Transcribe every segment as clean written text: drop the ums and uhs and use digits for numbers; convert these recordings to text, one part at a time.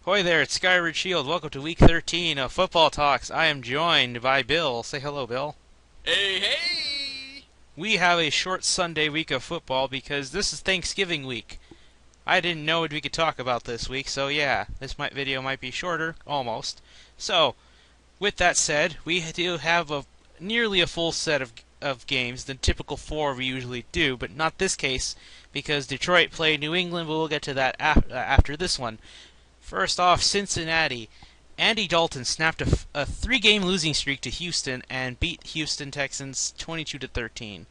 Hoy there, it's Skyward Shield. Welcome to Week 13 of Football Talks. I am joined by Bill. Say hello, Bill. Hey, hey! We have a short Sunday week of football because this is Thanksgiving week. I didn't know what we could talk about this week, so yeah, video might be shorter, almost. So, with that said, we do have nearly a full set of games, the typical four we usually do, but not this case because Detroit played New England, but we'll get to that after this one. First off, Cincinnati. Andy Dalton snapped a three-game losing streak to Houston and beat Houston Texans 22-13.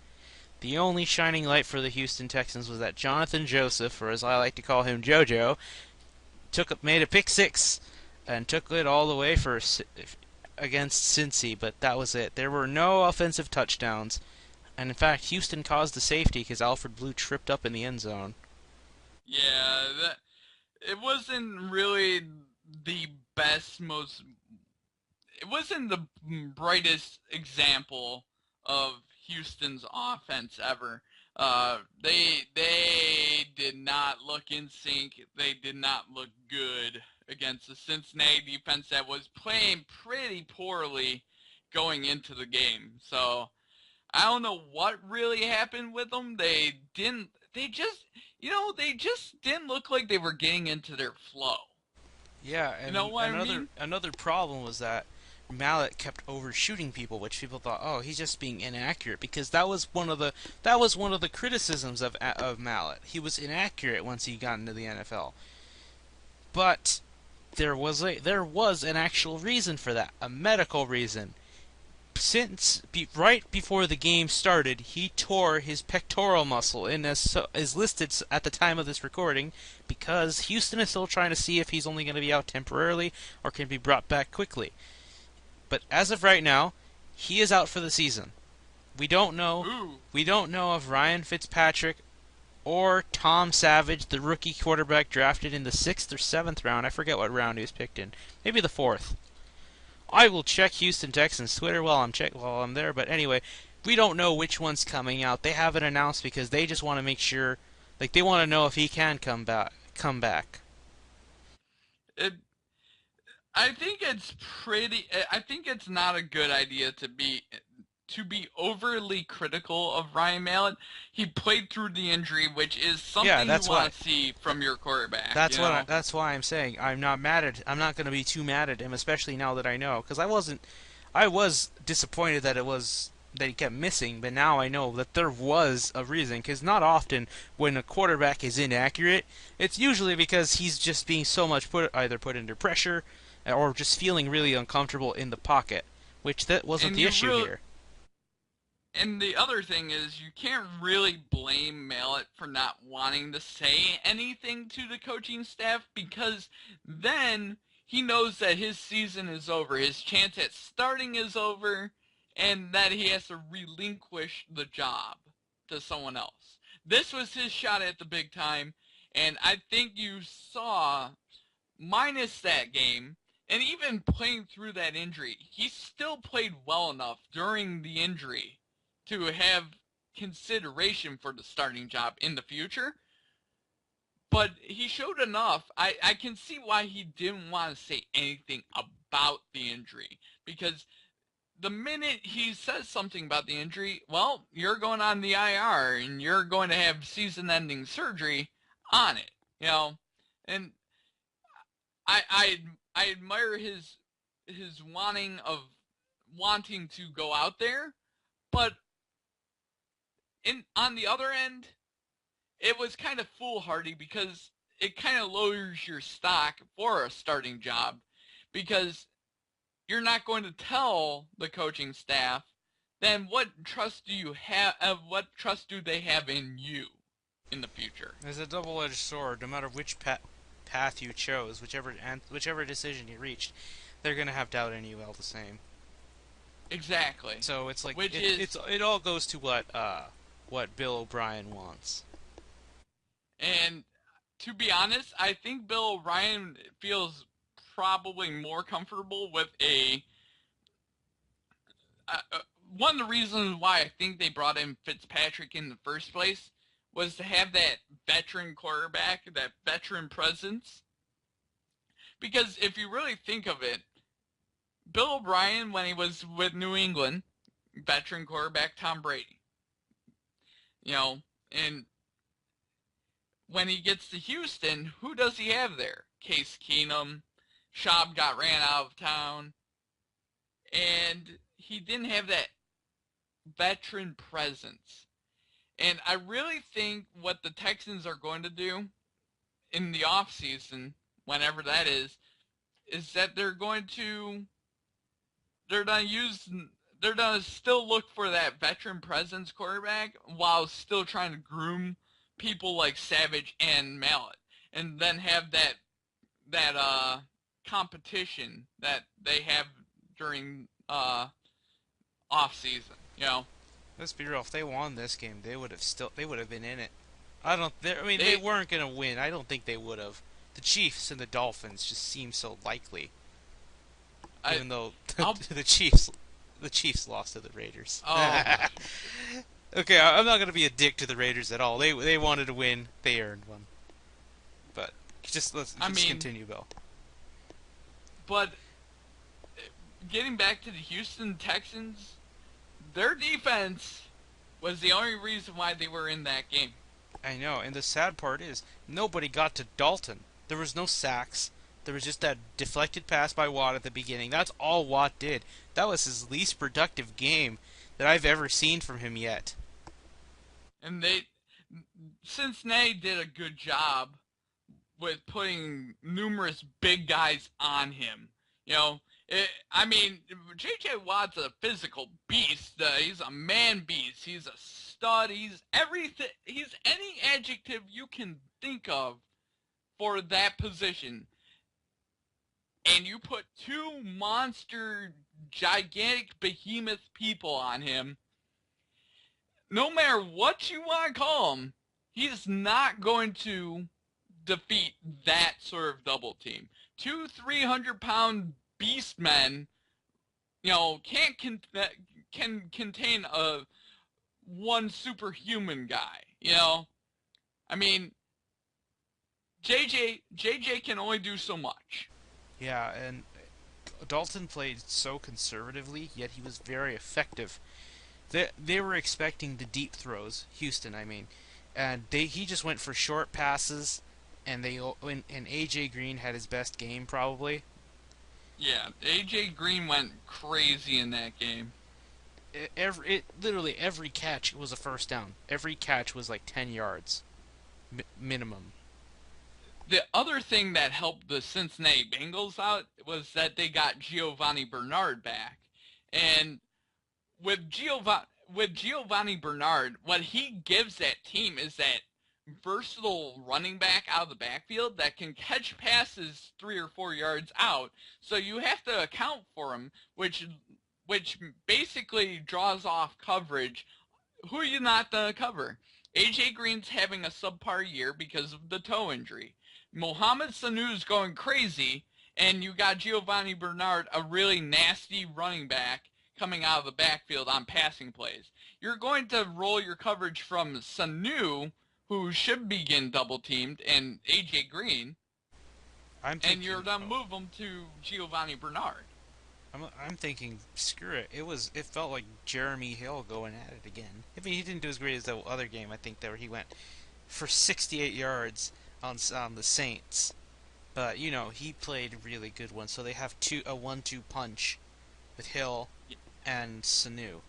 The only shining light for the Houston Texans was that Jonathan Joseph, or as I like to call him, JoJo, made a pick six and took it all the way against Cincy, but that was it. There were no offensive touchdowns, and in fact, Houston caused a safety because Alfred Blue tripped up in the end zone. Yeah, it wasn't really the best, it wasn't the brightest example of Houston's offense ever. They did not look in sync. They did not look good against the Cincinnati defense that was playing pretty poorly going into the game. So I don't know what really happened with them. They just didn't look like they were getting into their flow. Yeah, You know and what I mean? another problem was that Mallet kept overshooting people, which people thought, oh, he's just being inaccurate because that was one of the criticisms of Mallet. He was inaccurate once he got into the NFL. But there was an actual reason for that, a medical reason. Right before the game started, he tore his pectoral muscle, and as listed at the time of this recording, because Houston is still trying to see if he's only going to be out temporarily or can be brought back quickly. But as of right now, he is out for the season. We don't know. Ooh. We don't know if Ryan Fitzpatrick or Tom Savage, the rookie quarterback drafted in the 6th or 7th round. I forget what round he was picked in. Maybe the 4th. I will check Houston Texans Twitter while I'm there. But anyway, we don't know which one's coming out. They haven't announced because they just want to make sure, like they want to know if he can come back. Come back. It, I think I think it's not a good idea to be overly critical of Ryan Mallett. He played through the injury, which is Yeah, something you that's want why. to see from your quarterback, That's you what. know? That's why I'm saying I'm not mad at. I'm not going to be too mad at him, especially now that I know, because I wasn't. I was disappointed that he kept missing, but now I know that there was a reason. Because not often when a quarterback is inaccurate, it's usually because he's just being so much either put under pressure, or just feeling really uncomfortable in the pocket, which that wasn't And the you issue really here. And the other thing is, you can't really blame Mallett for not wanting to say anything to the coaching staff because then he knows that his season is over, his chance at starting is over, and that he has to relinquish the job to someone else. This was his shot at the big time, and I think you saw, minus that game, and even playing through that injury, he still played well enough during the injury to have consideration for the starting job in the future. But he showed enough. I can see why he didn't want to say anything about the injury. Because the minute he says something about the injury, well, you're going on the IR and you're going to have season ending surgery on it. You know? And I I I admire his wanting to go out there, but on the other end, it was kind of foolhardy because it kind of lowers your stock for a starting job because you're not going to tell the coaching staff, then what trust do you have? What trust do they have in you in the future? It's a double-edged sword. No matter which path you chose, whichever decision you reached, they're gonna have doubt in you all the same. Exactly. So it's like Which is, it all goes to what Bill O'Brien wants. and to be honest, I think Bill O'Brien feels probably more comfortable with uh, uh, one of the reasons why I think they brought in Fitzpatrick in the first place was to have that veteran quarterback, that veteran presence, Because if you really think of it, Bill O'Brien, when he was with New England, veteran quarterback Tom Brady, you know, and when he gets to Houston, who does he have there? Case Keenum. Schaub got ran out of town. And he didn't have that veteran presence. And I really think what the Texans are going to do in the offseason, whenever that is that they're gonna use they're gonna still look for that veteran presence quarterback while still trying to groom people like Savage and Mallett, and then have that competition that they have during off season. You know, Let's be real. If they won this game, they would have been in it. I don't. I mean, they they weren't gonna win. I don't think they would have. The Chiefs and the Dolphins just seem so likely, I even though I'll the Chiefs lost to the Raiders. oh Okay, I'm not gonna be a dick to the Raiders at all. They wanted to win. They earned one. But let's I mean, continue, Bill. but getting back to the Houston Texans, their defense was the only reason why they were in that game. I know, and the sad part is nobody got to Dalton. There was no sacks. There was just that deflected pass by Watt at the beginning. That's all Watt did. That was his least productive game that I've ever seen from him yet. And Cincinnati did a good job with putting numerous big guys on him. You know, I mean, J.J. Watt's a physical beast. He's a man beast. He's a stud. He's everything. He's any adjective you can think of for that position. And you put two monster, gigantic behemoth people on him, no matter what you want to call him, he's not going to defeat that sort of double team. Two 300-pound beast men, you know, can contain a one superhuman guy. You know, I mean, JJ can only do so much. Yeah, and Dalton played so conservatively, yet he was very effective. They were expecting the deep throws, Houston, I mean, and he just went for short passes, and AJ Green had his best game probably. Yeah, AJ Green went crazy in that game. Literally every catch was a first down. Every catch was like 10 yards minimum. The other thing that helped the Cincinnati Bengals out was that they got Giovanni Bernard back. And with Giovanni Bernard, what he gives that team is that versatile running back out of the backfield that can catch passes 3 or 4 yards out. So you have to account for him, which basically draws off coverage. Who are you not going to cover? AJ Green's having a subpar year because of the toe injury. Mohamed Sanu's going crazy, and you got Giovanni Bernard, a really nasty running back, coming out of the backfield on passing plays. You're going to roll your coverage from Sanu, who should be getting double-teamed, and A.J. Green, and you're going to move them to Giovanni Bernard. I'm thinking, screw it. It felt like Jeremy Hill going at it again. I mean, he didn't do as great as the other game, I think, where he went for 68 yards on the Saints. But, you know, he played a really good one, so they have a 1-2 punch with Hill and Sanu.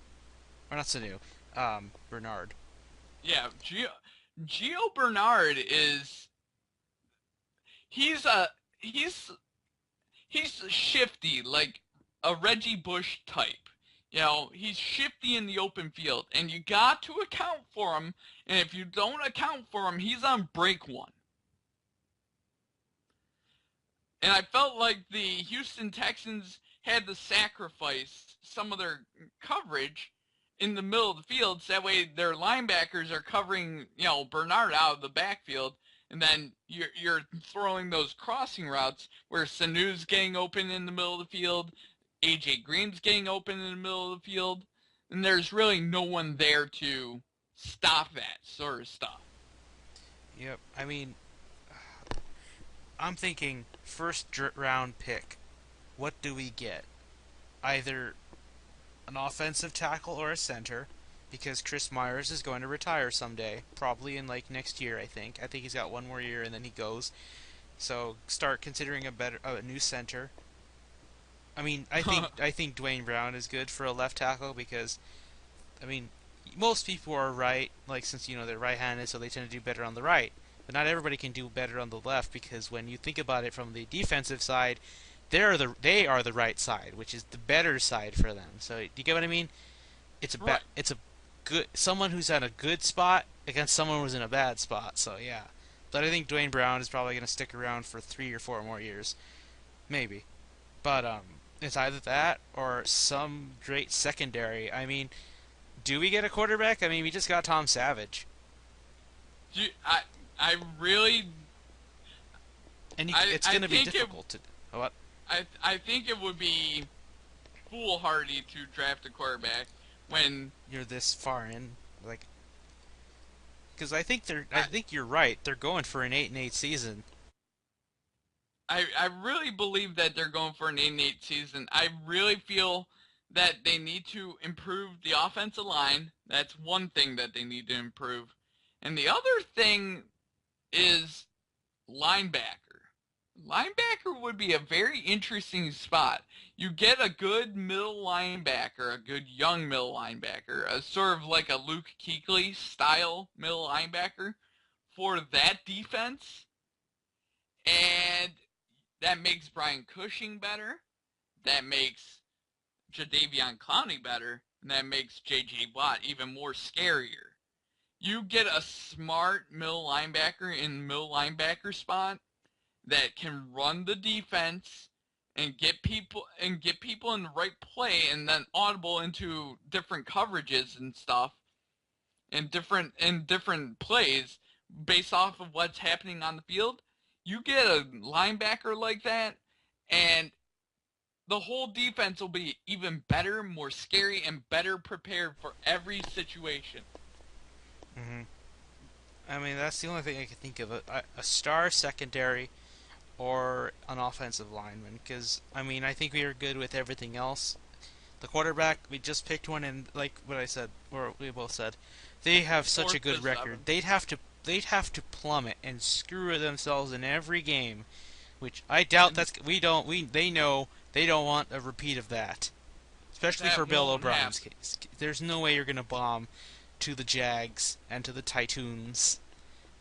Or not Sanu, Bernard. Yeah, Gio Bernard is... He's shifty, like a Reggie Bush type. You know, he's shifty in the open field, and you got to account for him, and if you don't account for him, he's on break one. And I felt like the Houston Texans had to sacrifice some of their coverage in the middle of the field, so that way their linebackers are covering, you know, Bernard out of the backfield, and then you're throwing those crossing routes where Sanu's getting open in the middle of the field, AJ Green's getting open in the middle of the field, and there's really no one there to stop that sort of stuff. Yep, I mean, I'm thinking first round pick, what do we get? Either an offensive tackle or a center, because Chris Myers is going to retire someday, probably in like next year. I think. I think he's got one more year and then he goes. So start considering a new center. I mean, I think Dwayne Brown is good for a left tackle because, I mean, most people are right. Like since they're right-handed, so they tend to do better on the right. But not everybody can do better on the left because when you think about it from the defensive side, they are the right side, which is the better side for them. So do you get what I mean? Right. It's a good someone who's at a good spot against someone who's in a bad spot. So yeah, but I think Dwayne Brown is probably going to stick around for 3 or 4 more years, maybe. But it's either that or some great secondary. I mean, do we get a quarterback? I mean, we just got Tom Savage, I really and it's I going to be think it difficult to. What? I think it would be foolhardy to draft a quarterback when You're this far in, like, because I think I I, think you're right. They're going for an 8-8 season. I really believe that they're going for an 8-8 season. I really feel that they need to improve the offensive line. That's one thing that they need to improve. And the other thing is linebacker. Linebacker would be a very interesting spot. You get a good middle linebacker, a good young middle linebacker, a sort of like a Luke Kuechly style middle linebacker for that defense, and that makes Brian Cushing better. That makes Jadeveon Clowney better. And that makes J.J. Watt even more scarier. You get a smart middle linebacker in middle linebacker spot that can run the defense and get people in the right play and then audible into different coverages and stuff and different plays based off of what's happening on the field. You get a linebacker like that, and the whole defense will be even better, more scary, and better prepared for every situation. hmm I mean, that's the only thing I can think of. A star secondary or an offensive lineman. Because, I mean, I think we are good with everything else. The quarterback, we just picked one, and like what I said, or we both said, they have such a Fourth good to record. seventh. They'd have to plummet and screw themselves in every game, which I doubt And they know they don't want a repeat of that. Especially for that Bill won't O'Brien's happen. case. There's no way you're going to bomb to the Jags and to the Titans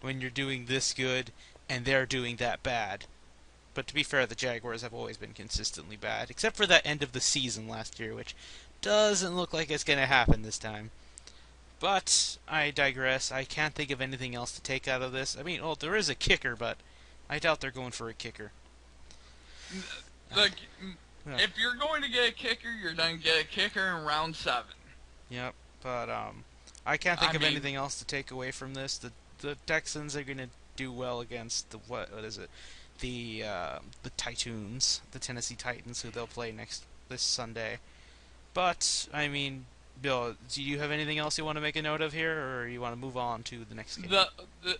when you're doing this good and they're doing that bad. But to be fair, the Jaguars have always been consistently bad, except for that end of the season last year, which doesn't look like it's going to happen this time. But I digress. I can't think of anything else to take out of this. I mean, oh, there is a kicker, but I doubt they're going for a kicker. Like, Yeah. if you're going to get a kicker, you're going to get a kicker in round 7. Yep, but I can't think I of mean, anything else to take away from this. The Texans are gonna do well against the what is it? The Titans, the Tennessee Titans, who they'll play this Sunday. But I mean, Bill, do you have anything else you want to make a note of here, or you want to move on to the next game?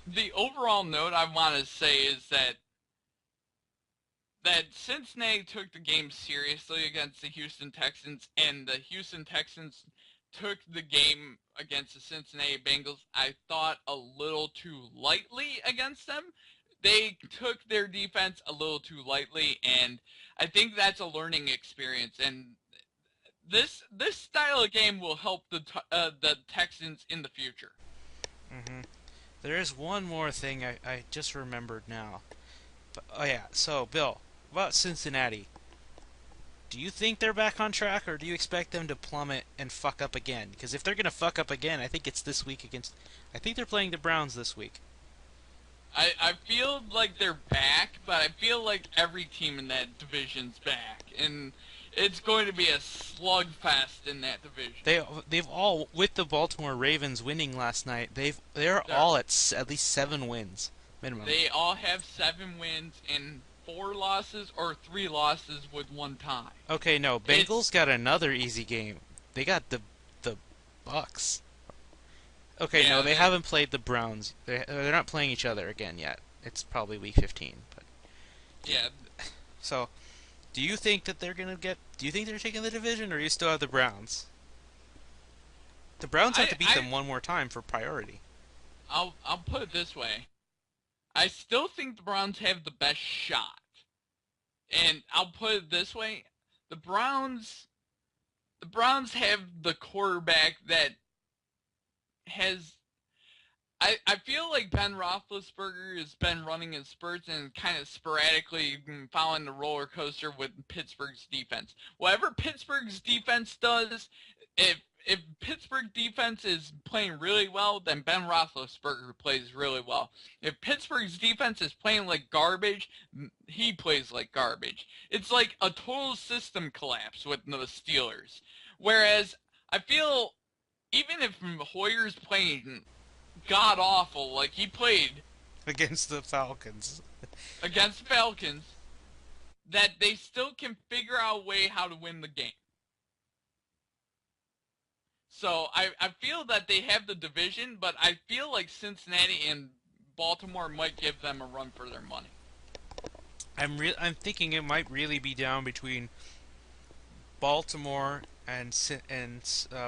the overall note I want to say is that Cincinnati took the game seriously against the Houston Texans, and the Houston Texans took the game against the Cincinnati Bengals, I thought, a little too lightly against them. They took their defense a little too lightly, and I think that's a learning experience. And this style of game will help the Texans in the future. hmm There is one more thing I just remembered now. But, oh yeah, so Bill, about Cincinnati. Do you think they're back on track, or do you expect them to plummet and fuck up again? Because if they're gonna fuck up again, I think it's this week against. I think they're playing the Browns this week. I feel like they're back, but I feel like every team in that division's back, and it's going to be a slugfest in that division. They've all with the Baltimore Ravens winning last night. They're They're, all at least 7 wins minimum. they all have 7 wins and 4 losses or 3 losses with 1 tie. Okay, no, It's Bengals got another easy game. They got the Bucks. Okay, no, yeah, they haven't played the Browns. They're not playing each other again yet. It's probably week 15, but yeah. So, do you think that they're gonna get? Do you think they're taking the division, or you still have the Browns? The Browns have I to beat them one more time for priority. I'll put it this way. I still think the Browns have the best shot. And I'll put it this way, the Browns have the quarterback that has I feel like Ben Roethlisberger has been running in spurts and kind of sporadically following the roller coaster with Pittsburgh's defense. Whatever Pittsburgh's defense does, if Pittsburgh defense is playing really well, then Ben Roethlisberger plays really well. If Pittsburgh's defense is playing like garbage, he plays like garbage. It's like a total system collapse with the Steelers. Whereas I feel even if Hoyer's playing god awful like he played Against the Falcons. against Falcons, that they still can figure out a way how to win the game. So I feel that they have the division, but I feel like Cincinnati and Baltimore might give them a run for their money. I'm thinking it might really be down between Baltimore and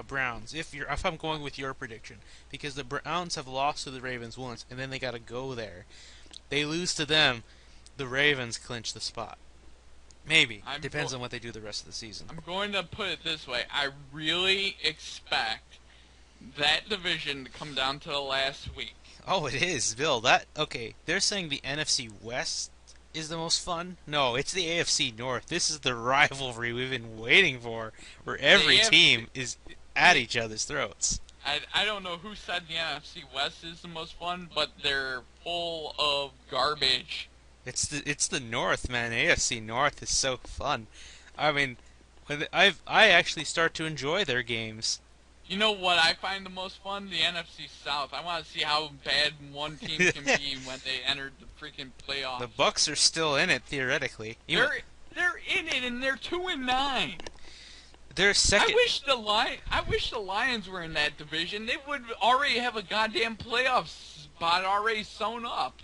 Browns. If I'm going with your prediction, because the Browns have lost to the Ravens once, and then they got to go there. They lose to them, the Ravens clinch the spot. Maybe depends on what they do the rest of the season. I'm going to put it this way: I really expect that division to come down to the last week. Oh, it is, Bill. Okay? They're saying the NFC West is the most fun. No, it's the AFC North. This is the rivalry we've been waiting for, where every team is at each other's throats. I don't know who said the NFC West is the most fun, but they're full of garbage. It's the North, man. AFC North is so fun. I mean, I actually start to enjoy their games. You know what I find the most fun? The NFC South. I want to see how bad one team can be when they entered the freaking playoffs. The Bucks are still in it theoretically. They're in it and they're 2-9. They're second. I wish the Lions were in that division. They would already have a goddamn playoff spot already sewn up.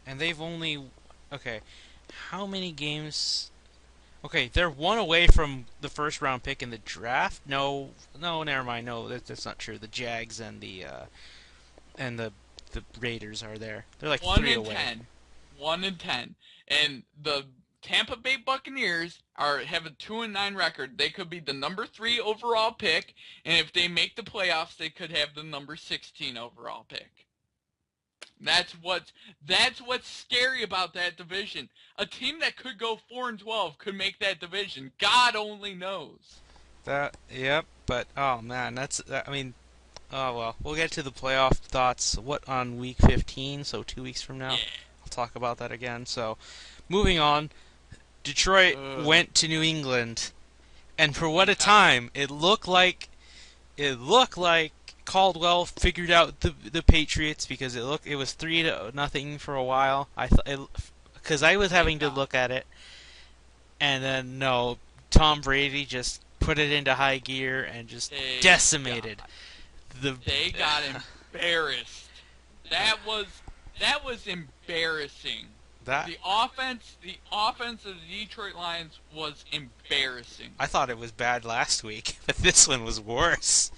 And they've only... Okay, how many games... Okay, they're one away from the first round pick in the draft. No, never mind. No, that's not true. The Jags and the Raiders are there. They're like 3 away. 1-10. And the Tampa Bay Buccaneers have a 2-9 record. They could be the number 3 overall pick, and if they make the playoffs, they could have the number 16 overall pick. That's what's scary about that division. A team that could go 4-12 could make that division. God only knows. Yep. But oh man, I mean, oh well. We'll get to the playoff thoughts. What on week 15? So 2 weeks from now, I'll talk about that again. So, moving on. Detroit went to New England, and for what a time! It looked like Caldwell figured out the Patriots, because it was 3-0 for a while. Because I was having to look at it, and then no, Tom Brady just put it into high gear and just decimated. They got embarrassed. That was embarrassing. The offense of the Detroit Lions was embarrassing. I thought it was bad last week, but this one was worse.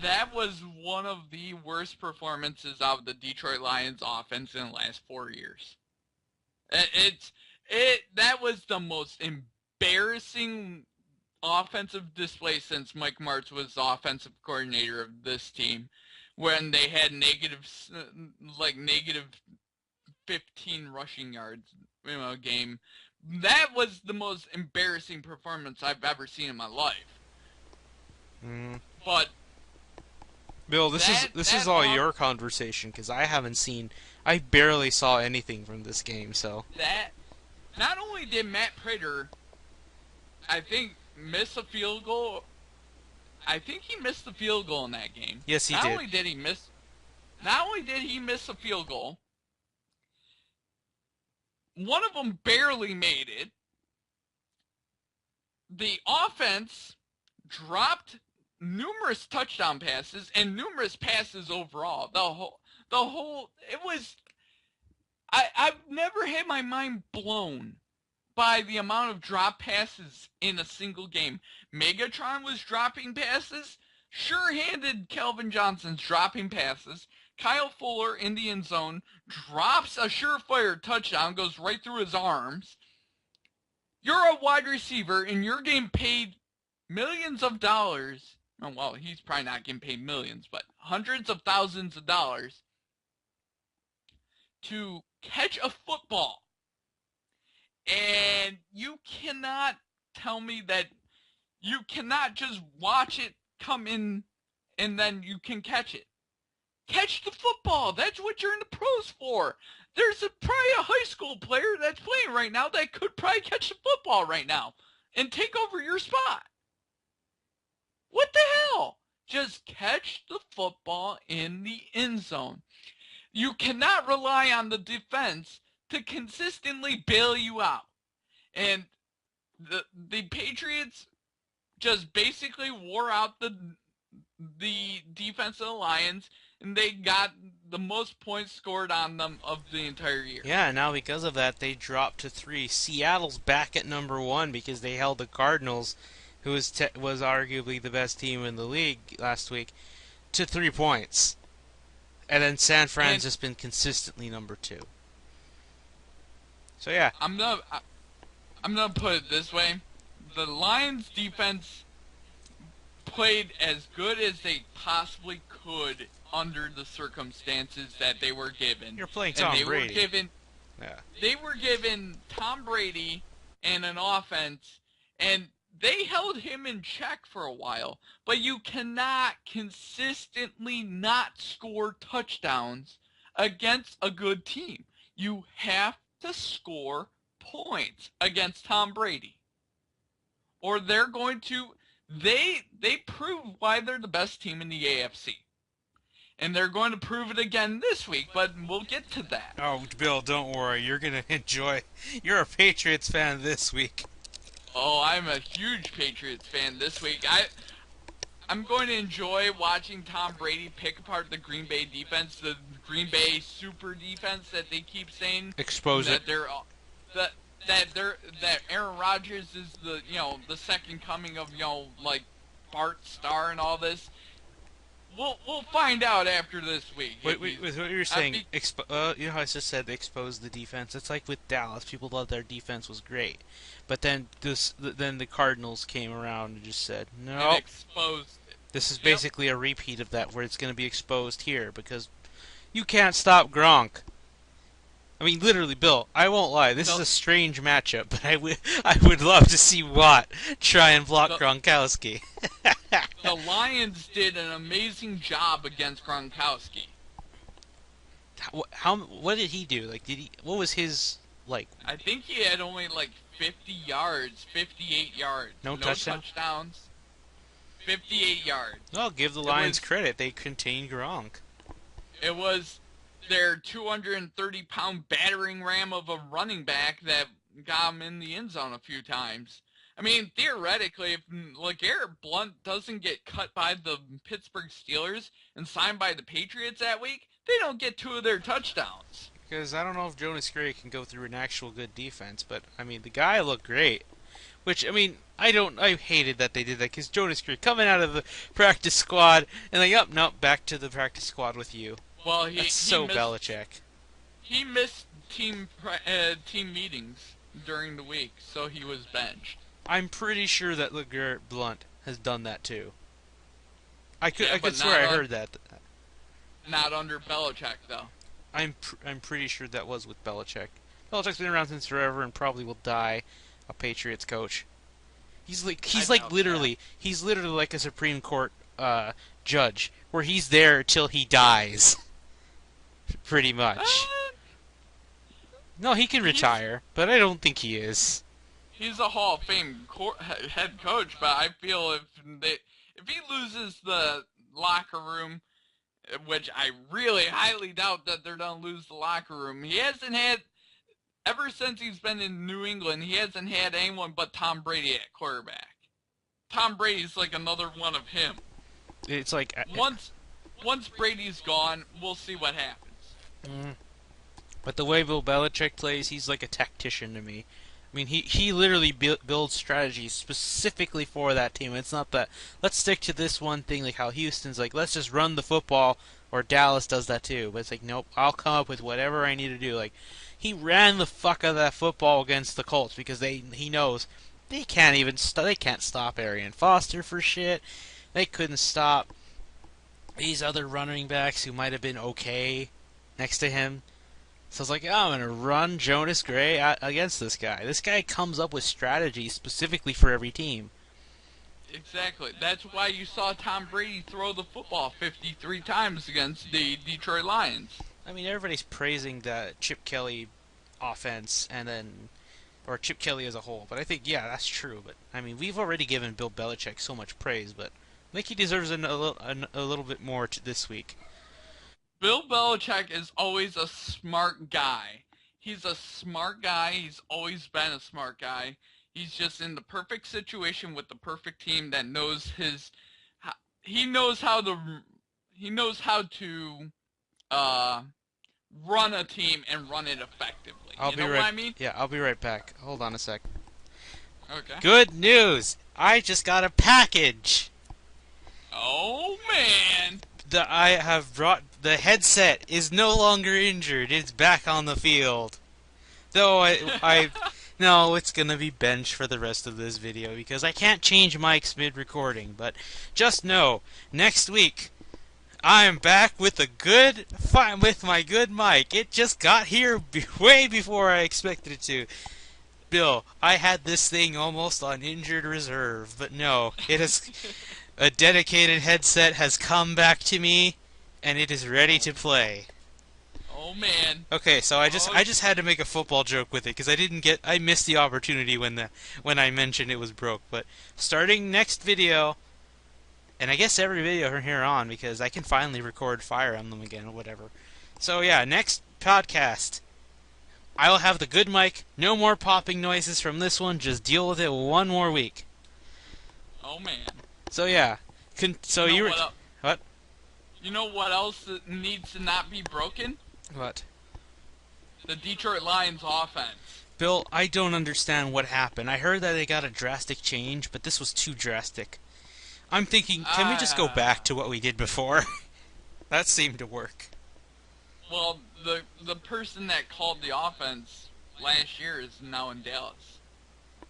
That was one of the worst performances of the Detroit Lions offense in the last 4 years. That was the most embarrassing offensive display since Mike Martz was the offensive coordinator of this team, when they had negative 15 rushing yards in a game. That was the most embarrassing performance I've ever seen in my life. But Bill, this is all your conversation, because I barely saw anything from this game. So that not only did Matt Prater, I think, miss a field goal. I think he missed the field goal in that game. Yes, he did. Not only did he miss a field goal, one of them barely made it. The offense dropped numerous touchdown passes and numerous passes overall. I've never had my mind blown by the amount of drop passes in a single game. Megatron was dropping passes. Sure-handed Calvin Johnson's dropping passes. Kyle Fuller in the end zone drops a surefire touchdown, goes right through his arms. You're a wide receiver and you're getting paid millions of dollars. Oh, well, he's probably not getting paid millions, but hundreds of thousands of dollars to catch a football. And you cannot tell me that you cannot just watch it come in and then you can catch it. Catch the football. That's what you're in the pros for. There's probably a high school player that's playing right now that could probably catch the football right now and take over your spot. What the hell? Just catch the football in the end zone. You cannot rely on the defense to consistently bail you out. And the Patriots just basically wore out the defense of the Lions, and they got the most points scored on them of the entire year. Yeah, now because of that, they dropped to 3. Seattle's back at number 1 because they held the Cardinals, who was arguably the best team in the league last week, to 3 points. And then San Fran's just been consistently number 2. So yeah, I'm gonna put it this way: the Lions' defense played as good as they possibly could under the circumstances that they were given. You're playing Tom Brady. They were given Tom Brady and an offense, and they held him in check for a while. But you cannot consistently not score touchdowns against a good team. You have to score points against Tom Brady, or they're going to they prove why they're the best team in the AFC, and they're going to prove it again this week. But we'll get to that. Oh, Bill, don't worry. You're gonna enjoy. You're a Patriots fan this week. Oh, I'm a huge Patriots fan this week. I'm going to enjoy watching Tom Brady pick apart the Green Bay defense, the Green Bay super defense that they keep saying. Expose it. That Aaron Rodgers is the second coming of like Bart Starr and all this. We'll find out after this week. With what you're saying, you know how I just said they exposed the defense. It's like with Dallas, people thought their defense was great, but then the Cardinals came around and just said no. Exposed it. This is basically a repeat of that, where it's going to be exposed here because you can't stop Gronk. I mean, literally, Bill, I won't lie. This is a strange matchup, but I would love to see Watt try and block Gronkowski. The Lions did an amazing job against Gronkowski. What did he do? What was his, like? I think he had only, 50 yards, 58 yards. No touchdowns. 58 yards. Well, give the Lions credit. They contained Gronk. It was their 230-pound battering ram of a running back that got him in the end zone a few times. I mean, theoretically, if LeGarrette Blount doesn't get cut by the Pittsburgh Steelers and signed by the Patriots that week, they don't get 2 of their touchdowns. Because I don't know if Jonas Gray can go through an actual good defense, but, I mean, the guy looked great. Which, I mean, I hated that they did that, because Jonas Gray coming out of the practice squad, and back to the practice squad with you. Well, That's so Belichick. He missed team meetings during the week, so he was benched. I'm pretty sure that LeGarrette Blount has done that too. I could swear I heard that. Not under Belichick, though. I'm pretty sure that was with Belichick. Belichick's been around since forever and probably will die a Patriots coach. He's literally like a Supreme Court judge, where he's there till he dies. Pretty much. No, he can retire, but I don't think he is. He's a Hall of Fame head coach, but I feel if he loses the locker room, which I really highly doubt that they're going to lose the locker room, he hasn't had, ever since he's been in New England, he hasn't had anyone but Tom Brady at quarterback. Tom Brady's like another one of him. It's like... Once Brady's gone, we'll see what happens. But the way Bill Belichick plays, he's like a tactician to me. I mean, he literally builds strategies specifically for that team. It's not that let's stick to this one thing like how Houston's like let's just run the football, or Dallas does that too. But it's like nope, I'll come up with whatever I need to do. Like he ran the fuck out of that football against the Colts because he knows they can't even they can't stop Arian Foster for shit. They couldn't stop these other running backs who might have been okay next to him. So I was like, oh, I'm going to run Jonas Gray against this guy. This guy comes up with strategies specifically for every team. Exactly. That's why you saw Tom Brady throw the football 53 times against the Detroit Lions. I mean, everybody's praising the Chip Kelly offense or Chip Kelly as a whole. But I think, yeah, that's true. But, I mean, we've already given Bill Belichick so much praise, but I think he deserves a little bit more this week. Bill Belichick is always a smart guy. He's a smart guy. He's always been a smart guy. He's just in the perfect situation with the perfect team that knows he knows how to run a team and run it effectively. You know what I mean? Yeah, I'll be right back. Hold on a sec. Okay. Good news! I just got a package. Oh man! I have brought the headset is no longer injured. It's back on the field. Though no, it's gonna be benched for the rest of this video because I can't change mics mid-recording. But just know, next week I am back with with my good mic. It just got here way before I expected it to. Bill, I had this thing almost on injured reserve, but no, it has. A dedicated headset has come back to me, and it is ready to play. Oh man. Okay, so I just had to make a football joke with it because I missed the opportunity when I mentioned it was broke. But starting next video, and I guess every video from here on because I can finally record Fire Emblem again or whatever. So yeah, next podcast, I will have the good mic. No more popping noises from this one. Just deal with it one more week. Oh man. So yeah, what? You know what else needs to not be broken? What? The Detroit Lions offense. Bill, I don't understand what happened. I heard that they got a drastic change, but this was too drastic. I'm thinking, can we just go back to what we did before? That seemed to work. Well, the person that called the offense last year is now in Dallas.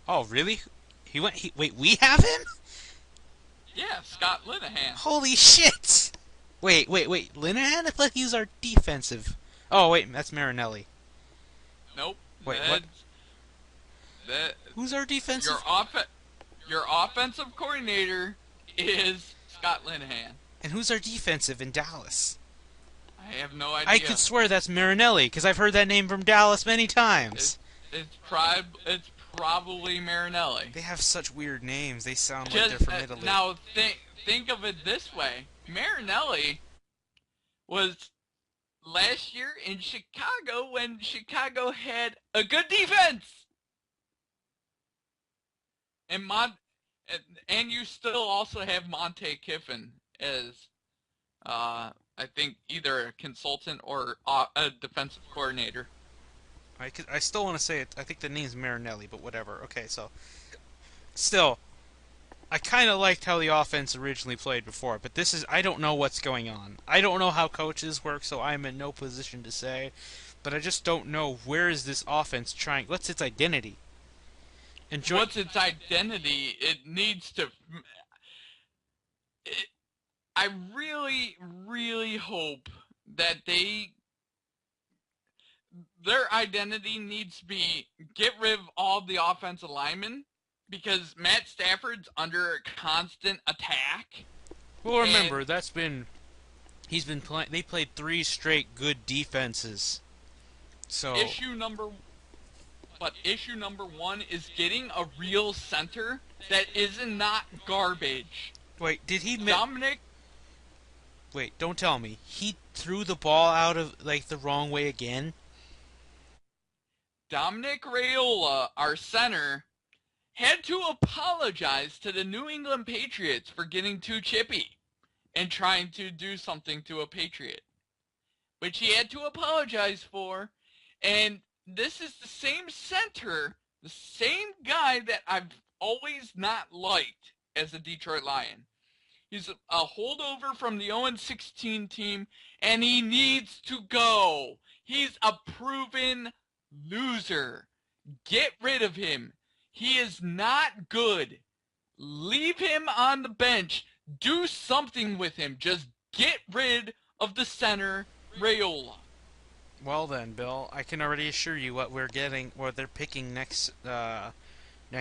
Oh, really? Wait, we have him? Yeah, Scott Linehan. Holy shit! Wait, Linehan? I thought he was our defensive. Oh, wait, that's Marinelli. Nope. Wait, what? Who's our defensive? Your offensive coordinator is Scott Linehan. And who's our defensive in Dallas? I have no idea. I could swear that's Marinelli, because I've heard that name from Dallas many times. It's probably Marinelli. They have such weird names. They sound like they're from Italy. Now think of it this way: Marinelli was last year in Chicago when Chicago had a good defense, and you still also have Monte Kiffin as I think either a consultant or a defensive coordinator. I still want to say it. I think the name's Marinelli, but whatever. Okay, so still, I kind of liked how the offense originally played before, but I don't know what's going on. I don't know how coaches work, so I'm in no position to say. But I just don't know where is this offense trying. What's its identity? What's its identity? It needs to. I really, really hope that their identity needs to be get rid of all the offensive linemen because Matt Stafford's under a constant attack. Well, remember he's been playing. They played 3 straight good defenses. So issue number 1 is getting a real center that isn't not garbage. Wait, did he Dominic? Wait, don't tell me he threw the ball out of the wrong way again. Dominic Raiola, our center, had to apologize to the New England Patriots for getting too chippy and trying to do something to a Patriot, which he had to apologize for. And this is the same center the same guy that I've always not liked as a Detroit Lion. He's a holdover from the 0-16 team, and he needs to go. He's a proven loser. Get rid of him. He is not good. Leave him on the bench. Do something with him. Just get rid of the center, Raiola. Well then, Bill, I can already assure you what we're getting, what they're picking next They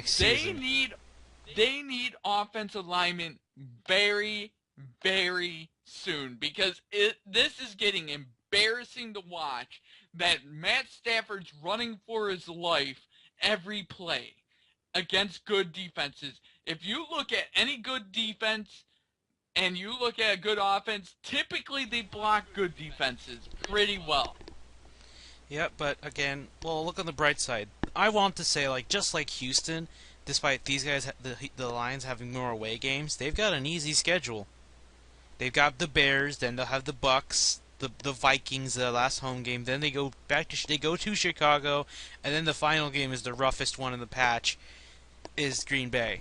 season. need offensive linemen very, very soon because this is getting embarrassing to watch that Matt Stafford's running for his life every play against good defenses. If you look at any good defense and you look at a good offense, typically they block good defenses pretty well. Yep, but again, well, look on the bright side. I want to say, like, just like Houston, despite these guys, the Lions having more away games, they've got an easy schedule. They've got the Bears, then they'll have the Bucks, the Vikings, the last home game. Then they go to Chicago, and then the final game is the roughest one in the patch, is Green Bay.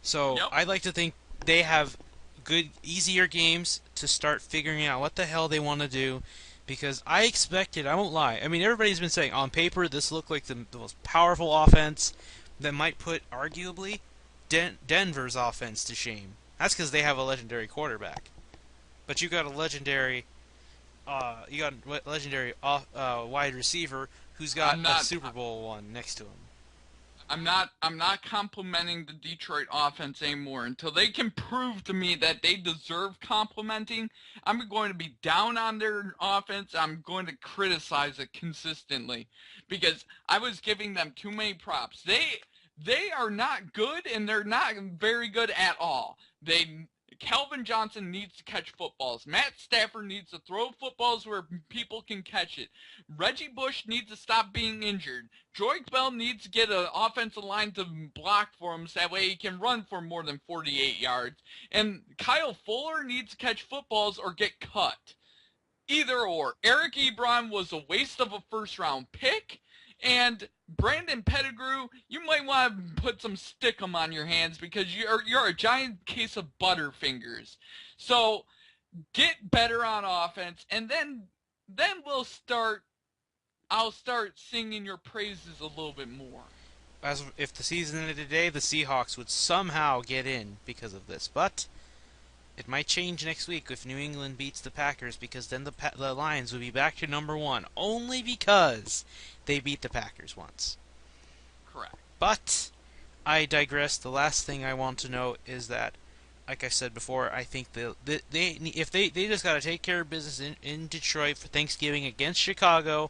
So Yep. I'd like to think they have good, easier games to start figuring out what the hell they want to do. Because I expected, I won't lie. I mean, everybody's been saying on paper this looked like the most powerful offense that might put arguably Denver's offense to shame. That's because they have a legendary quarterback. But you got a legendary, wide receiver who's got I'm a not Super Bowl one next to him. I'm not complimenting the Detroit offense anymore until they can prove to me that they deserve complimenting. I'm going to be down on their offense. I'm going to criticize it consistently because I was giving them too many props. They are not good and they're not very good at all. Calvin Johnson needs to catch footballs. Matt Stafford needs to throw footballs where people can catch it. Reggie Bush needs to stop being injured. Joique Bell needs to get an offensive line to block for him so that way he can run for more than 48 yards. And Kyle Fuller needs to catch footballs or get cut. Either or. Eric Ebron was a waste of a first-round pick. And Brandon Pettigrew, you might want to put some stickum on your hands because you're a giant case of butterfingers. So get better on offense, and then I'll start singing your praises a little bit more. As if the season ended today, the Seahawks would somehow get in because of this. But it might change next week if New England beats the Packers, because then the Lions would be back to number one, only because they beat the Packers once. Correct. But I digress. The last thing I want to note is that, like I said before, I think they just got to take care of business in Detroit for Thanksgiving against Chicago,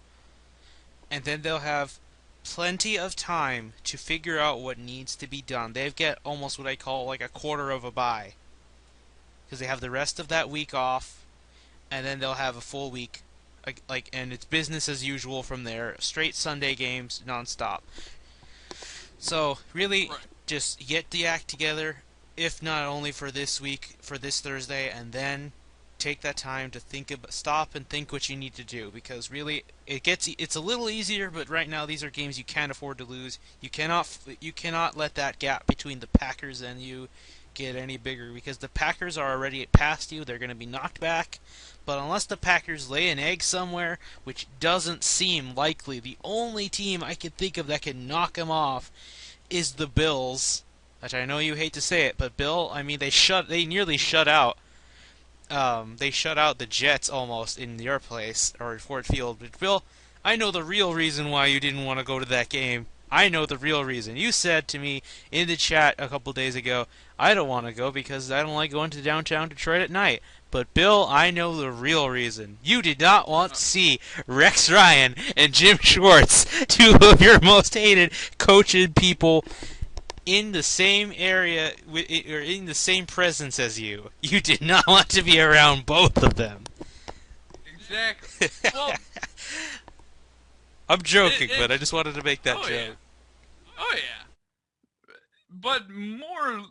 and then they'll have plenty of time to figure out what needs to be done. They've got almost what I call like a quarter of a bye, because they have the rest of that week off, and then they'll have a full week, and it's business as usual from there. Straight Sunday games, nonstop. So really, Right. just get the act together, if not only for this week, for this Thursday, and then take that time to stop and think what you need to do, because really it's a little easier, but right now these are games you can't afford to lose. You cannot let that gap between the Packers and you get any bigger, because the Packers are already past you. They're going to be knocked back. But unless the Packers lay an egg somewhere, which doesn't seem likely, the only team I can think of that can knock them off is the Bills. Which I know you hate to say it, but Bill, I mean, they nearly shut out. They shut out the Jets almost in your place, or Ford Field. But Bill, I know the real reason why you didn't want to go to that game. I know the real reason. You said to me in the chat a couple days ago, I don't want to go because I don't like going to downtown Detroit at night. But Bill, I know the real reason. You did not want to see Rex Ryan and Jim Schwartz, two of your most hated coaching people, in the same area or in the same presence as you. You did not want to be around both of them. Exactly. Well, I'm joking, it- but I just wanted to make that oh joke. yeah, oh yeah. But more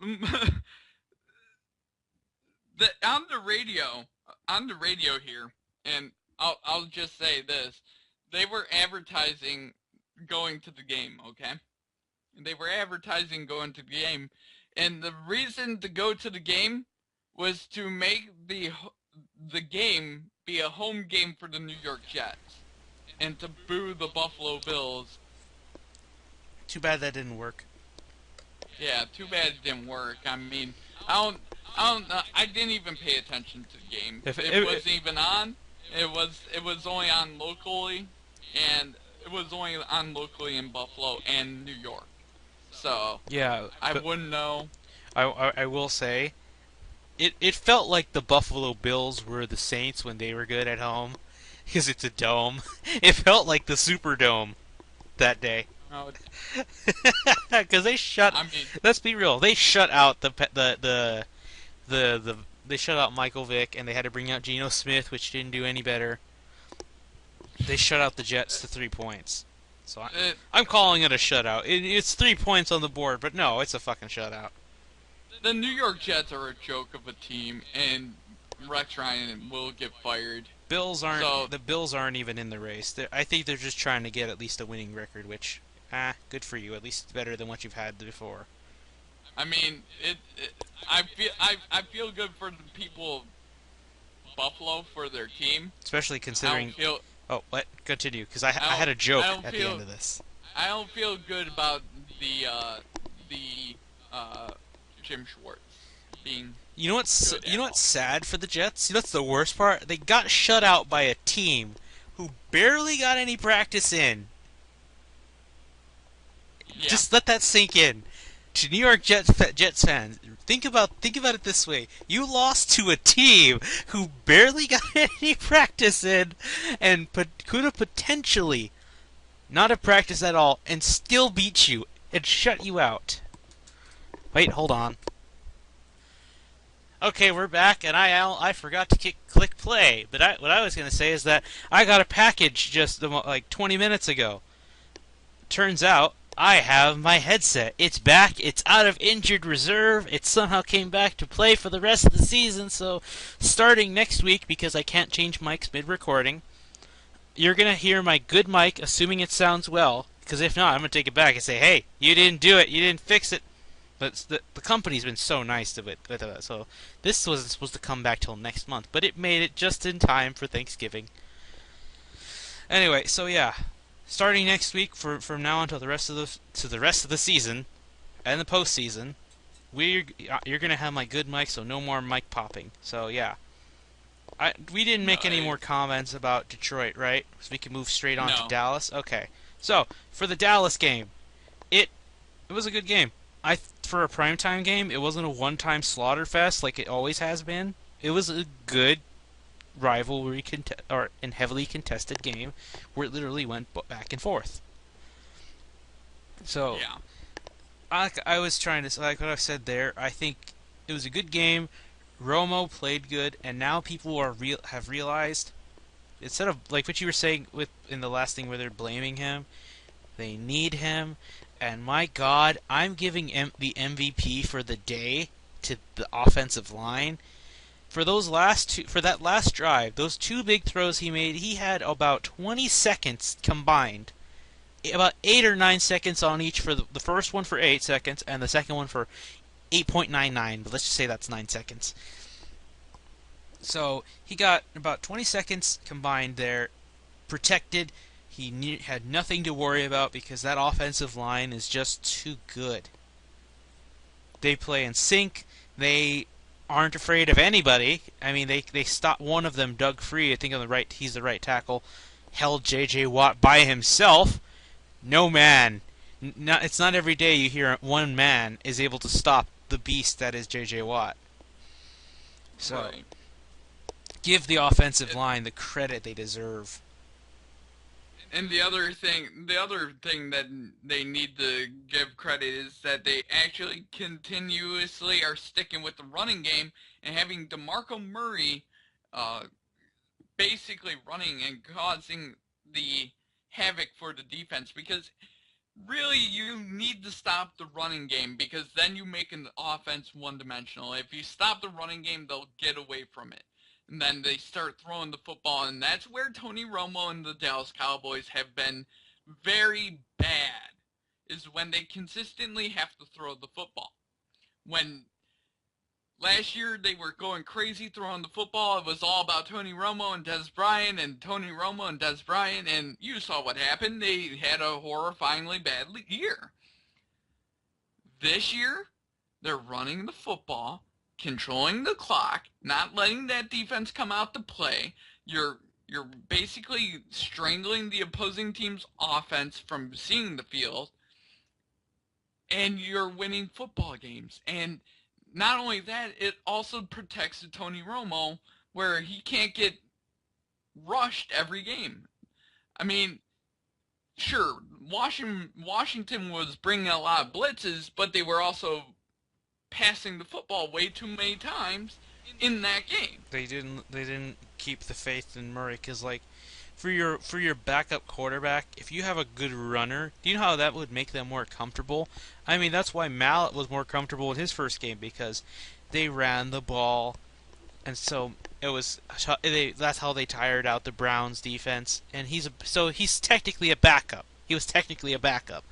on the radio here, and I'll just say this: they were advertising going to the game, okay? They were advertising going to the game, and the reason to go to the game was to make the game be a home game for the New York Jets and to boo the Buffalo Bills. Too bad that didn't work. Yeah, too bad it didn't work. I mean, I didn't even pay attention to the game. It wasn't even on. It was only on locally, and it was only on locally in Buffalo and New York. So Yeah, I wouldn't know. I will say, it felt like the Buffalo Bills were the Saints when they were good at home, because it's a dome. It felt like the Superdome that day. Oh, Because they shut. I mean, Let's be real. They shut out they shut out Michael Vick, and they had to bring out Geno Smith, which didn't do any better. They shut out the Jets to 3 points. So I'm calling it a shutout. It's 3 points on the board, but no, it's a fucking shutout. the New York Jets are a joke of a team, and Rex Ryan will get fired. The Bills aren't even in the race. I think they're just trying to get at least a winning record, which good for you. At least it's better than what you've had before. I mean, I feel good for the people of Buffalo for their team. Especially considering. I don't feel Oh, what? Continue, because I had a joke at the feel- end of this. I don't feel good about the Jim Schwartz being. You know what's Good you know at what's sad for the Jets? You know what's the worst part? They got shut out by a team who barely got any practice in. Yeah. Just let that sink in. To New York Jets fans, think about it this way: you lost to a team who barely got any practice in, and could have potentially not have practiced at all, and still beat you and shut you out. Wait, hold on. Okay, we're back, and I forgot to click play. But what I was gonna say is that I got a package just like 20 minutes ago. Turns out I have my headset. It's back. It's out of injured reserve. It somehow came back to play for the rest of the season. So starting next week, because I can't change mics mid-recording, you're gonna hear my good mic, assuming it sounds well. Because if not, I'm gonna take it back and say, "Hey, you didn't do it. You didn't fix it." But the company's been so nice to it. So this wasn't supposed to come back till next month, but it made it just in time for Thanksgiving. Anyway, so yeah, starting next week from now until the rest of the season and the postseason, you're gonna have my good mic, so no more mic popping. So yeah, we didn't make any more comments about Detroit, right? So we can move straight on to Dallas. Okay, so for the Dallas game, it was a good game. For a primetime game, it wasn't a one-time slaughter fest like it always has been. It was a good rivalry and heavily contested game where it literally went back and forth. So, yeah. I was trying to, like what I said there, I think it was a good game. Romo played good, and now people have realized, instead of like what you were saying in the last thing where they're blaming him, they need him. And my God, I'm giving the MVP for the day to the offensive line. For that last drive, those two big throws he made, he had about 20 seconds combined. About 8 or 9 seconds on each, for the first one for 8 seconds, and the second one for 8.99, but let's just say that's 9 seconds. So, he got about 20 seconds combined there, protected. He had nothing to worry about because that offensive line is just too good. They play in sync. They aren't afraid of anybody. I mean, they stopped one of them, Doug Free, I think on the right, he's the right tackle, held J.J. Watt by himself. No man. It's not every day you hear one man is able to stop the beast that is J.J. Watt. So, give the offensive line the credit they deserve. And the other thing that they need to give credit is that they actually continuously are sticking with the running game and having DeMarco Murray basically running and causing the havoc for the defense, because really you need to stop the running game, because then you make an offense one-dimensional. If you stop the running game, they'll get away from it. And then they start throwing the football, and that's where Tony Romo and the Dallas Cowboys have been very bad is when they consistently have to throw the football. When last year they were going crazy throwing the football, it was all about Tony Romo and Dez Bryant and Tony Romo and Dez Bryant, and you saw what happened. They had a horrifyingly bad year. This year, they're running the football, controlling the clock, not letting that defense come out to play. You're basically strangling the opposing team's offense from seeing the field, and you're winning football games. And not only that, it also protects Tony Romo, where he can't get rushed every game. I mean, sure, Washington was bringing a lot of blitzes, but they were also passing the football way too many times in that game. They didn't keep the faith in Murray because, like, for your backup quarterback, if you have a good runner, do you know how that would make them more comfortable? I mean, that's why Mallett was more comfortable in his first game, because they ran the ball, and so that's how they tired out the Browns defense. And he's technically a backup. He was technically a backup,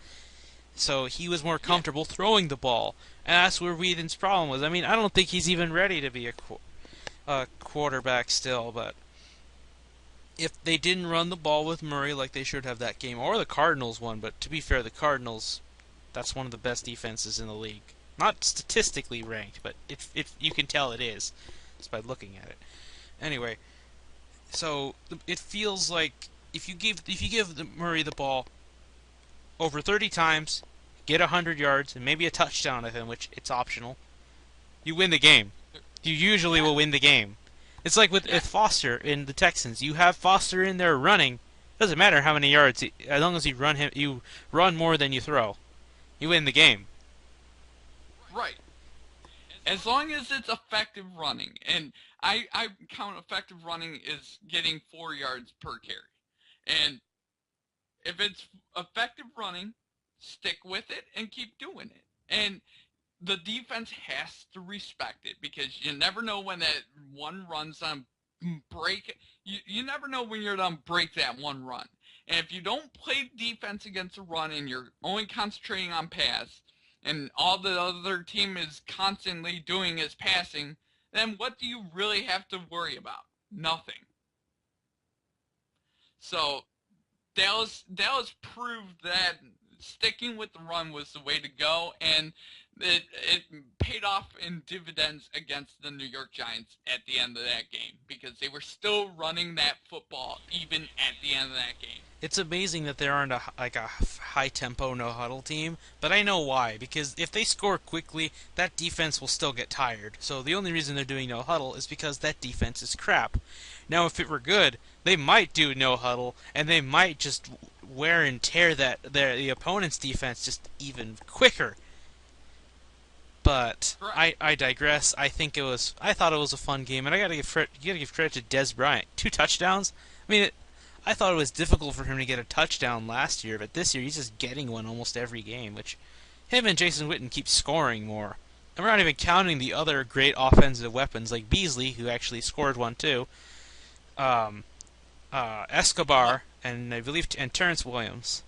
so he was more comfortable throwing the ball, and that's where Whedon's problem was. I mean, I don't think he's even ready to be a quarterback still, but if they didn't run the ball with Murray like they should have that game, or the Cardinals won, but to be fair, the Cardinals, that's one of the best defenses in the league. Not statistically ranked, but you can tell it is just by looking at it. Anyway, so it feels like if you give Murray the ball over 30 times, get 100 yards, and maybe a touchdown of him, which it's optional, you win the game. You usually will win the game. It's like with Foster in the Texans. You have Foster in there running. Doesn't matter how many yards, as long as you run more than you throw. You win the game. Right. As long as it's effective running, and I count effective running as getting 4 yards per carry. And if it's effective running, stick with it and keep doing it. And the defense has to respect it, because you never know when that one run's on break. You never know when you're going to break that one run. And if you don't play defense against a run and you're only concentrating on pass, and all the other team is constantly doing is passing, then what do you really have to worry about? Nothing. So Dallas proved that sticking with the run was the way to go, and it paid off in dividends against the New York Giants at the end of that game, because they were still running that football even at the end of that game. It's amazing that there aren't a high-tempo, no-huddle team, but I know why. Because if they score quickly, that defense will still get tired. So the only reason they're doing no-huddle is because that defense is crap. Now, if it were good, they might do no-huddle, and they might just wear and tear the opponent's defense just even quicker. But I digress. I thought it was a fun game, and you gotta give credit to Dez Bryant. 2 touchdowns. I mean, I thought it was difficult for him to get a touchdown last year, but this year he's just getting one almost every game. Which him and Jason Witten keep scoring more. And we're not even counting the other great offensive weapons like Beasley, who actually scored one too. Escobar and I believe Terrence Williams.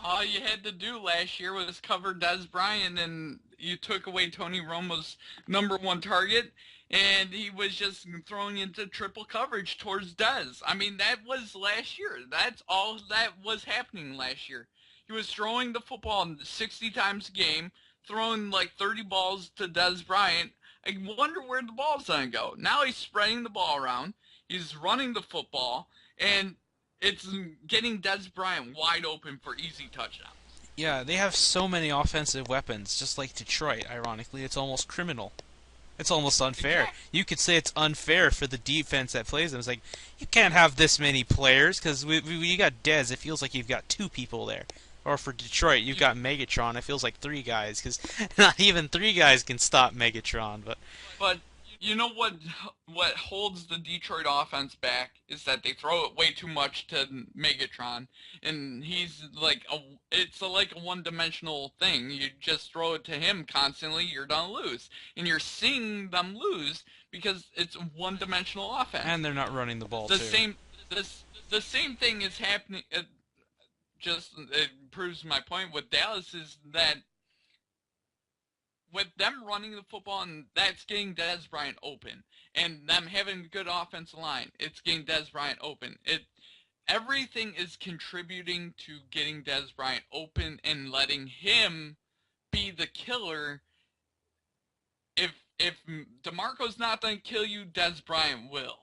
All you had to do last year was cover Dez Bryant, and you took away Tony Romo's #1 target, and he was just throwing into triple coverage towards Dez. I mean, that was last year. That's all that was happening last year. He was throwing the football 60 times a game, throwing like 30 balls to Dez Bryant. I wonder where the ball's going to go. Now he's spreading the ball around. He's running the football, and it's getting Dez Bryant wide open for easy touchdowns. Yeah, they have so many offensive weapons, just like Detroit. Ironically, it's almost criminal. It's almost unfair. Exactly. You could say it's unfair for the defense that plays them. It's like, you can't have this many players, because you got Dez, it feels like you've got 2 people there. Or for Detroit, you've got Megatron, it feels like 3 guys, because not even 3 guys can stop Megatron. But you know what holds the Detroit offense back is that they throw it way too much to Megatron, and he's like it's like a one-dimensional thing. You just throw it to him constantly, you're gonna lose, and you're seeing them lose because it's a one-dimensional offense. And they're not running the ball The same thing is happening. just it proves my point with Dallas is that with them running the football and that's getting Dez Bryant open, and them having a good offensive line, it's getting Dez Bryant open. Everything is contributing to getting Dez Bryant open and letting him be the killer. If DeMarco's not going to kill you, Dez Bryant will.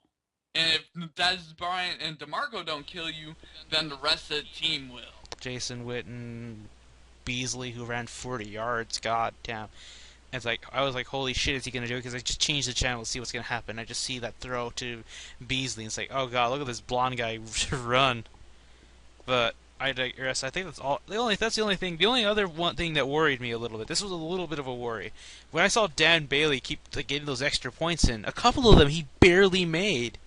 And if Dez Bryant and DeMarco don't kill you, then the rest of the team will. Jason Witten, Beasley, who ran 40 yards. God damn. It's like, I was like, holy shit, is he going to do it? Because I just changed the channel to see what's going to happen. I just see that throw to Beasley. And it's like, oh god, look at this blonde guy run. But I digress. I think that's all. That's the only thing. The only other one thing that worried me a little bit. This was a little bit of a worry. When I saw Dan Bailey keep getting those extra points in, a couple of them he barely made.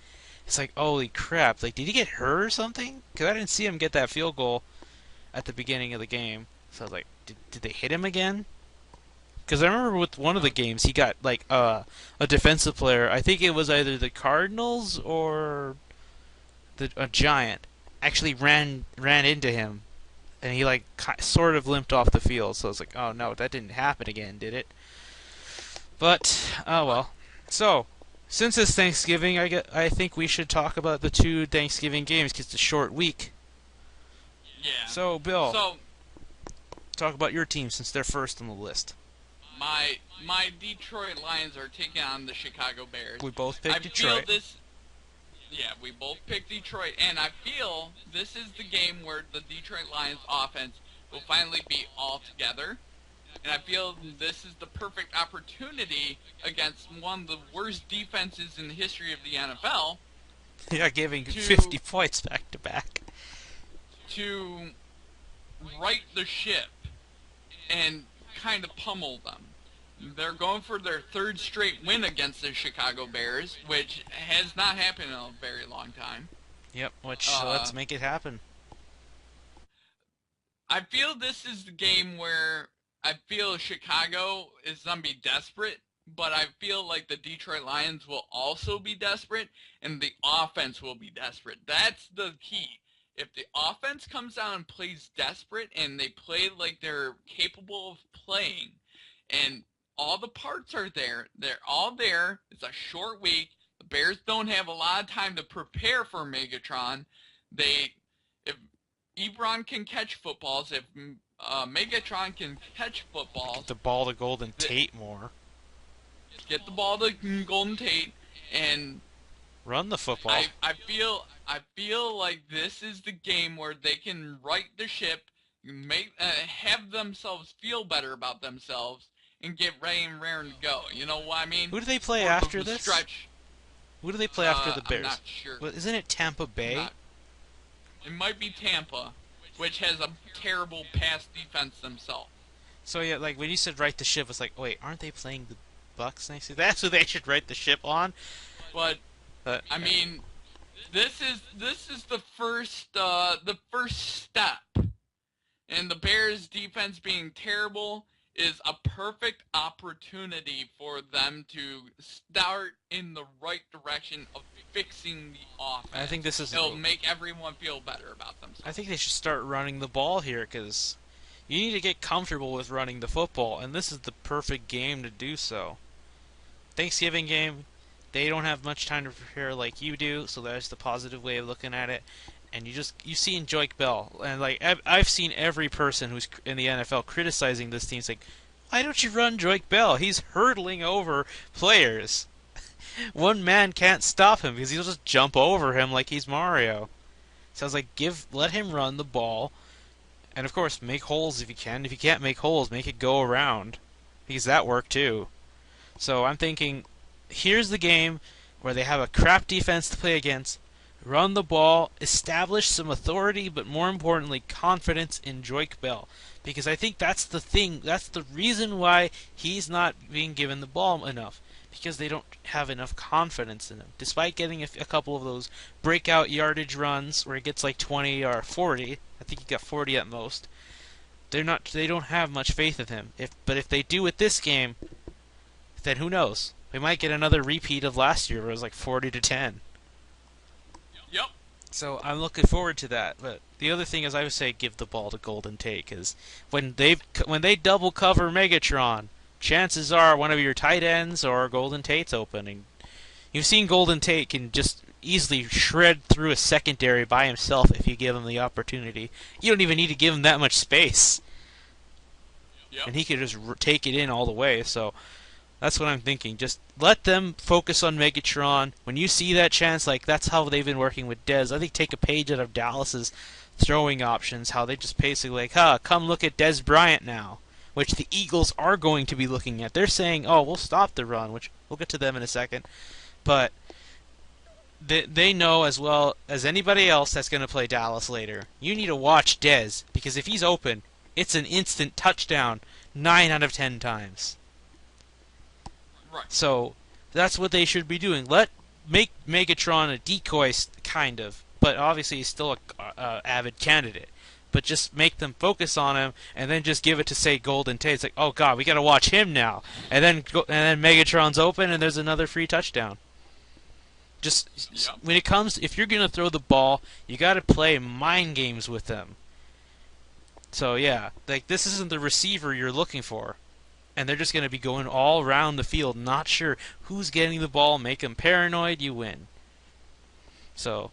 It's like, holy crap! Like, did he get hurt or something? Because I didn't see him get that field goal at the beginning of the game. So I was like, did they hit him again? Because I remember with one of the games he got like a defensive player. I think it was either the Cardinals or a Giant actually ran into him, and he like sort of limped off the field. So I was like, oh no, that didn't happen again, did it? But oh well. So since it's Thanksgiving, I think we should talk about the two Thanksgiving games because it's a short week. Yeah. So Bill, So talk about your team since they're first on the list. my Detroit Lions are taking on the Chicago Bears. We both picked I Detroit. feel this. Yeah, we both picked Detroit, and I feel this is the game where the Detroit Lions offense will finally be all together. And I feel this is the perfect opportunity against one of the worst defenses in the history of the NFL Yeah, giving to 50 points back to back. to right the ship and kind of pummel them. They're going for their third straight win against the Chicago Bears, which has not happened in a very long time. Yep, which let's make it happen. I feel this is the game where I feel Chicago is going to be desperate, but I feel like the Detroit Lions will also be desperate, and the offense will be desperate. That's the key. If the offense comes out and plays desperate, and they play like they're capable of playing, and all the parts are there, they're all there, it's a short week, the Bears don't have a lot of time to prepare for Megatron. If Ebron can catch footballs, if Megatron can catch footballs, Get the ball to Golden Tate more. get the ball to Golden Tate, and Run the football. I feel like this is the game where they can right the ship, have themselves feel better about themselves, and get ready and raring to go. You know what I mean? Who do they play For after the this? stretch. Who do they play after the Bears? I'm not sure. Well, isn't it Tampa Bay? It might be Tampa, which has a terrible pass defense themselves. So yeah, like when you said right the ship, it's like, wait, aren't they playing the Bucks next year? That's who they should right the ship on. But I mean, this is the first step, and the Bears' defense being terrible is a perfect opportunity for them to start in the right direction of fixing the offense. I think this is. It'll make everyone feel better about themselves. I think they should start running the ball here because you need to get comfortable with running the football, and this is the perfect game to do so. Thanksgiving game, they don't have much time to prepare like you do, so that's the positive way of looking at it. And you see Joique Bell, and like I've seen every person who's in the NFL criticizing this team. It's like, why don't you run Joique Bell? He's hurdling over players. One man can't stop him because he'll just jump over him like he's Mario. So I was like, let him run the ball, and of course make holes if you can. If you can't make holes, make it go around, because that worked too. So I'm thinking, here's the game where they have a crap defense to play against. Run the ball, establish some authority, but more importantly, confidence in Joique Bell. Because I think that's the thing, that's the reason why he's not being given the ball enough. Because they don't have enough confidence in him. Despite getting a couple of those breakout yardage runs where he gets like 20 or 40, I think he got 40 at most, they don't have much faith in him. But if they do with this game, then who knows? We might get another repeat of last year where it was like 40-10. Yep. So I'm looking forward to that. But the other thing is, I would say give the ball to Golden Tate because when they double cover Megatron, chances are one of your tight ends or Golden Tate's open. And you've seen Golden Tate can just easily shred through a secondary by himself if you give him the opportunity. You don't even need to give him that much space, Yep. and he could just take it in all the way. So that's what I'm thinking. Just let them focus on Megatron. When you see that chance, like that's how they've been working with Dez. I think take a page out of Dallas's throwing options. How they just basically like, come look at Dez Bryant now, which the Eagles are going to be looking at. They're saying, oh, we'll stop the run, which we'll get to them in a second. But they know as well as anybody else that's going to play Dallas later. You need to watch Dez because if he's open, it's an instant touchdown 9 out of 10 times. Right. So that's what they should be doing. Make Megatron a decoy, kind of, but obviously he's still a avid candidate. But just make them focus on him, and then just give it to say Golden Tate. It's like, oh god, we got to watch him now. And then Megatron's open, and there's another free touchdown. Just Yep. when it comes, if you're gonna throw the ball, you got to play mind games with them. So yeah, like this isn't the receiver you're looking for. And they're just going to be going all around the field, not sure who's getting the ball, make them paranoid, you win. So,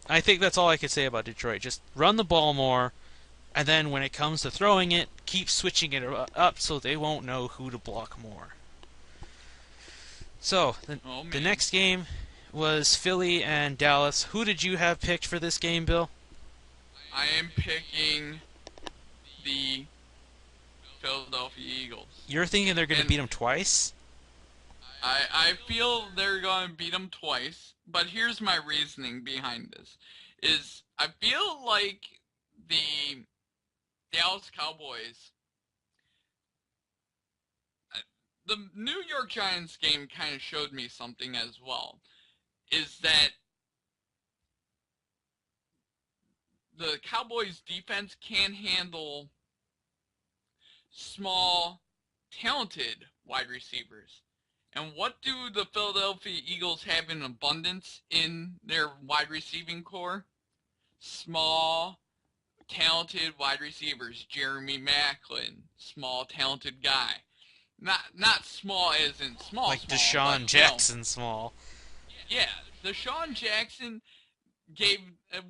I think that's all I could say about Detroit. Just run the ball more, and then when it comes to throwing it, keep switching it up so they won't know who to block more. So, the next game was Philly and Dallas. Who did you have picked for this game, Bill? I am picking the Philadelphia Eagles. You're thinking they're going to And- beat them twice? I feel they're going to beat them twice, but here's my reasoning behind this. Is I feel like the Dallas Cowboys, the New York Giants game kind of showed me something as well, is that the Cowboys defense can handle small, talented wide receivers. And what do the Philadelphia Eagles have in abundance in their wide receiving core? Small, talented wide receivers. Jeremy Maclin, small, talented guy. Not small as in small, Like small, Deshaun but, Jackson small. Yeah, Deshaun Jackson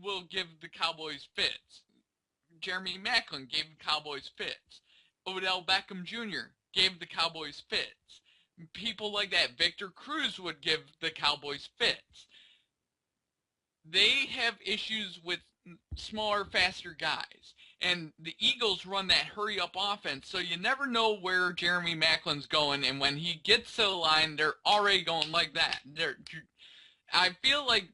will give the Cowboys fits. Jeremy Maclin gave the Cowboys fits. Odell Beckham Jr. gave the Cowboys fits. People like that, Victor Cruz would give the Cowboys fits. They have issues with smaller, faster guys. And the Eagles run that hurry-up offense, so you never know where Jeremy Maclin's going, and when he gets to the line, they're already going like that. I feel like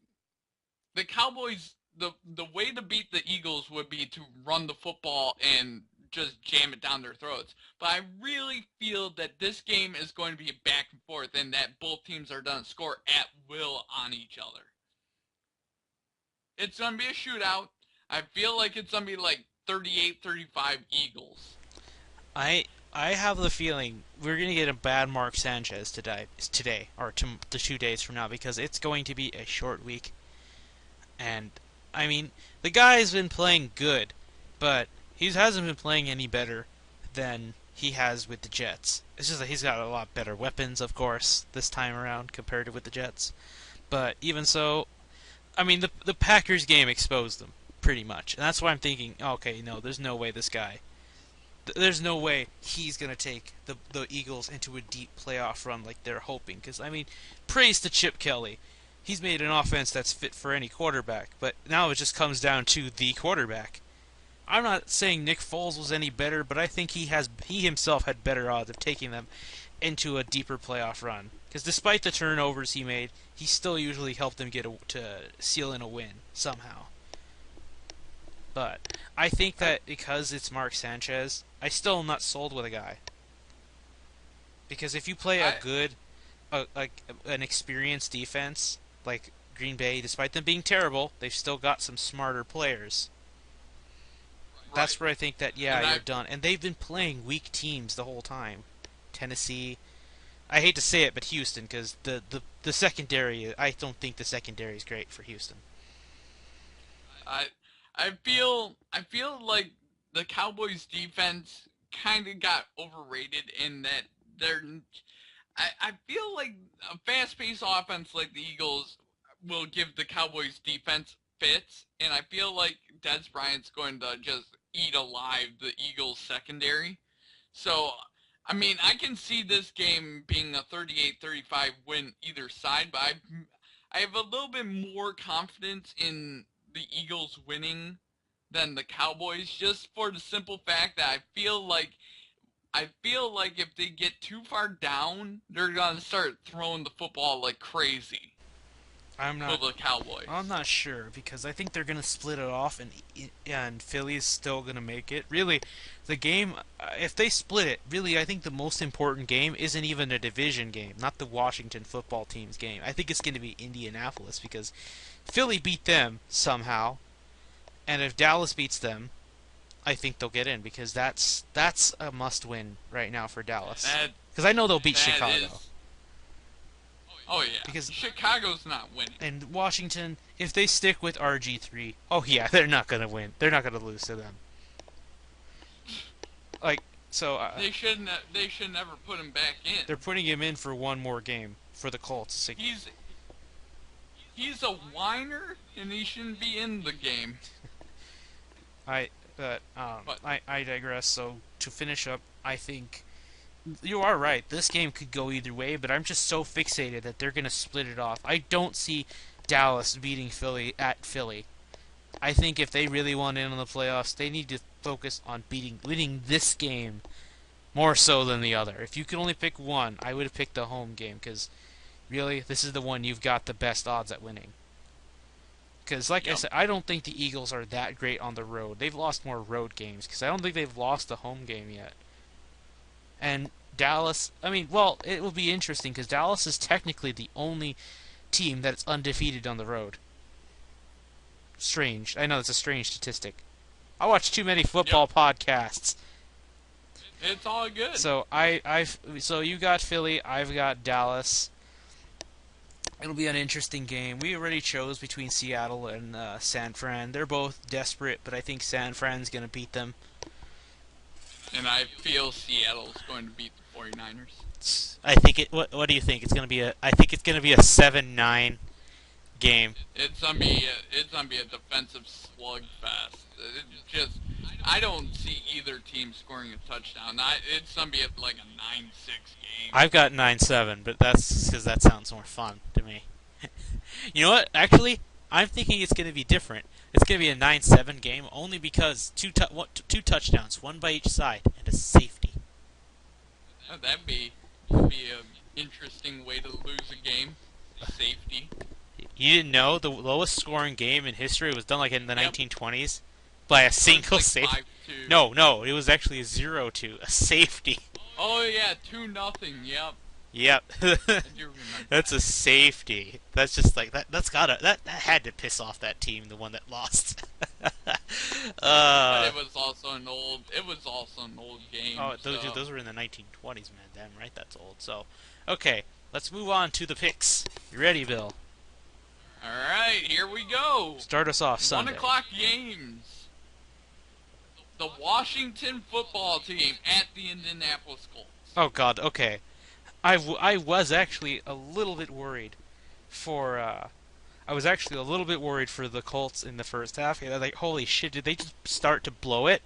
the Cowboys, the way to beat the Eagles would be to run the football and just jam it down their throats. But I really feel that this game is going to be back and forth and that both teams are going to score at will on each other. It's going to be a shootout. I feel like it's going to be like 38-35 Eagles. I have the feeling we're going to get a bad Mark Sanchez today or the 2 days from now because it's going to be a short week. And, I mean, the guy's been playing good, but he hasn't been playing any better than he has with the Jets. It's just that he's got a lot better weapons, of course, this time around compared to with the Jets. But even so, I mean, the Packers game exposed them, pretty much. And that's why I'm thinking, okay, no, there's no way this guy... There's no way he's going to take the Eagles into a deep playoff run like they're hoping. Because, I mean, praise to Chip Kelly. He's made an offense that's fit for any quarterback. But now it just comes down to the quarterback. I'm not saying Nick Foles was any better, but I think he himself had better odds of taking them into a deeper playoff run. Because despite the turnovers he made, he still usually helped them get to seal in a win somehow. But I think that because it's Mark Sanchez, I still am not sold with a guy. Because if you play an experienced defense like Green Bay, despite them being terrible, they've still got some smarter players. Right. That's where I think that, you're And done. And they've been playing weak teams the whole time. Tennessee. I hate to say it, but Houston, because the secondary, I don't think the secondary is great for Houston. I feel like the Cowboys defense kind of got overrated in that they're. I feel like a fast-paced offense like the Eagles will give the Cowboys defense fits, and I feel like Des Bryant's going to just eat alive the Eagles secondary. So, I mean, I can see this game being a 38-35 win either side, but I have a little bit more confidence in the Eagles winning than the Cowboys, just for the simple fact that I feel like if they get too far down, they're gonna start throwing the football like crazy I'm for not the Cowboys. I'm not sure because I think they're gonna split it off, and Philly's still gonna make it. Really, the game, if they split it, really, I think the most important game isn't even a division game, not the Washington football team's game. I think it's gonna be Indianapolis because Philly beat them somehow, and if Dallas beats them, I think they'll get in because that's a must-win right now for Dallas. That Because I know they'll beat that Chicago. is. Oh yeah, Because Chicago's not winning. and Washington, if they stick with RG3, oh yeah, they're not gonna win. They're not gonna lose to them. Like so, They should never put him back in. they're putting him in for one more game for the Colts. It's like, He's a whiner and he shouldn't be in the game. I But I digress. So to finish up, I think you are right. This game could go either way, but I'm just so fixated that they're gonna split it off. I don't see Dallas beating Philly at Philly. I think if they really want in on the playoffs, they need to focus on winning this game more so than the other. If you could only pick one, I would have picked the home game because really, this is the one you've got the best odds at winning. Because, like I yep. said, I don't think the Eagles are that great on the road. They've lost more road games because I don't think they've lost a home game yet. And Dallas, I mean, well, it will be interesting because Dallas is technically the only team that's undefeated on the road. Strange. I know that's a strange statistic. I watch too many football podcasts. It's all good. So so you got Philly, I've got Dallas. It'll be an interesting game. We already chose between Seattle and San Fran. They're both desperate, but I think San Fran's going to beat them. And I feel Seattle's going to beat the 49ers. I think it. What do you think? It's going to be a. I think it's going to be a 7-9 game. It's gonna be a defensive slugfest. It's just I don't see either team scoring a touchdown. It's gonna be like a 9-6 game. I've got 9-7, but that's because that sounds more fun to me. You know what? Actually, I'm thinking it's going to be different. It's going to be a 9-7 game only because two touchdowns, one by each side, and a safety. That'd be an interesting way to lose a game. Safety. You didn't know the lowest scoring game in history was done like in the Yep. 1920s by a single Like safety. 5-2. No, it was actually a 0-2, a safety. Oh yeah, 2-0. Yep. Yep. I do remember. That's a safety. That's just like that had to piss off that team, the one that lost. But it was also an old game. Oh, those were in the 1920s, man. Damn right, that's old. So, okay, let's move on to the picks. You ready, Bill? All right, here we go. Start us off, Sunday. 1 o'clock games. The Washington football team at the Indianapolis Colts. Oh God, okay. I was actually a little bit worried for I was actually a little bit worried for the Colts in the first half. Like, holy shit, did they just start to blow it?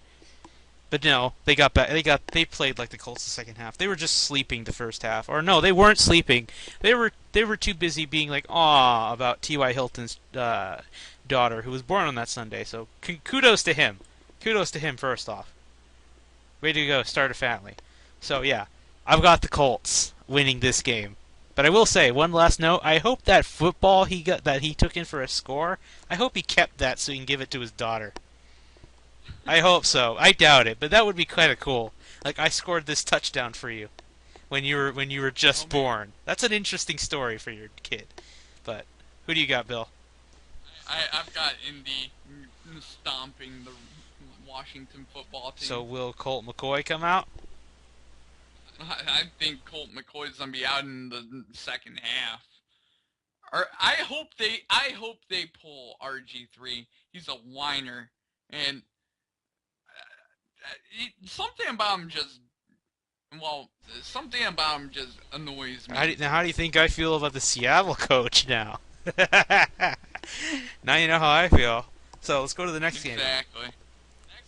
But no, they got back. They played like the Colts the second half. They were just sleeping the first half, or no, they weren't sleeping. They were too busy being like aw about T.Y. Hilton's daughter who was born on that Sunday. So kudos to him. Kudos to him first off. Way to go, start a family. So yeah, I've got the Colts winning this game. But I will say one last note. I hope that football he took in for a score. I hope he kept that so he can give it to his daughter. I hope so. I doubt it, but that would be kind of cool. Like, I scored this touchdown for you when you were just born. That's an interesting story for your kid. But who do you got, Bill? I've got Indy stomping the Washington football team. So will Colt McCoy come out? I think Colt McCoy's gonna be out in the second half. Or I hope they pull RG3. he's a whiner, and something about him just something about him just annoys me. How do you think I feel about the Seattle coach now? Now you know how I feel. So let's go to the next game. Exactly.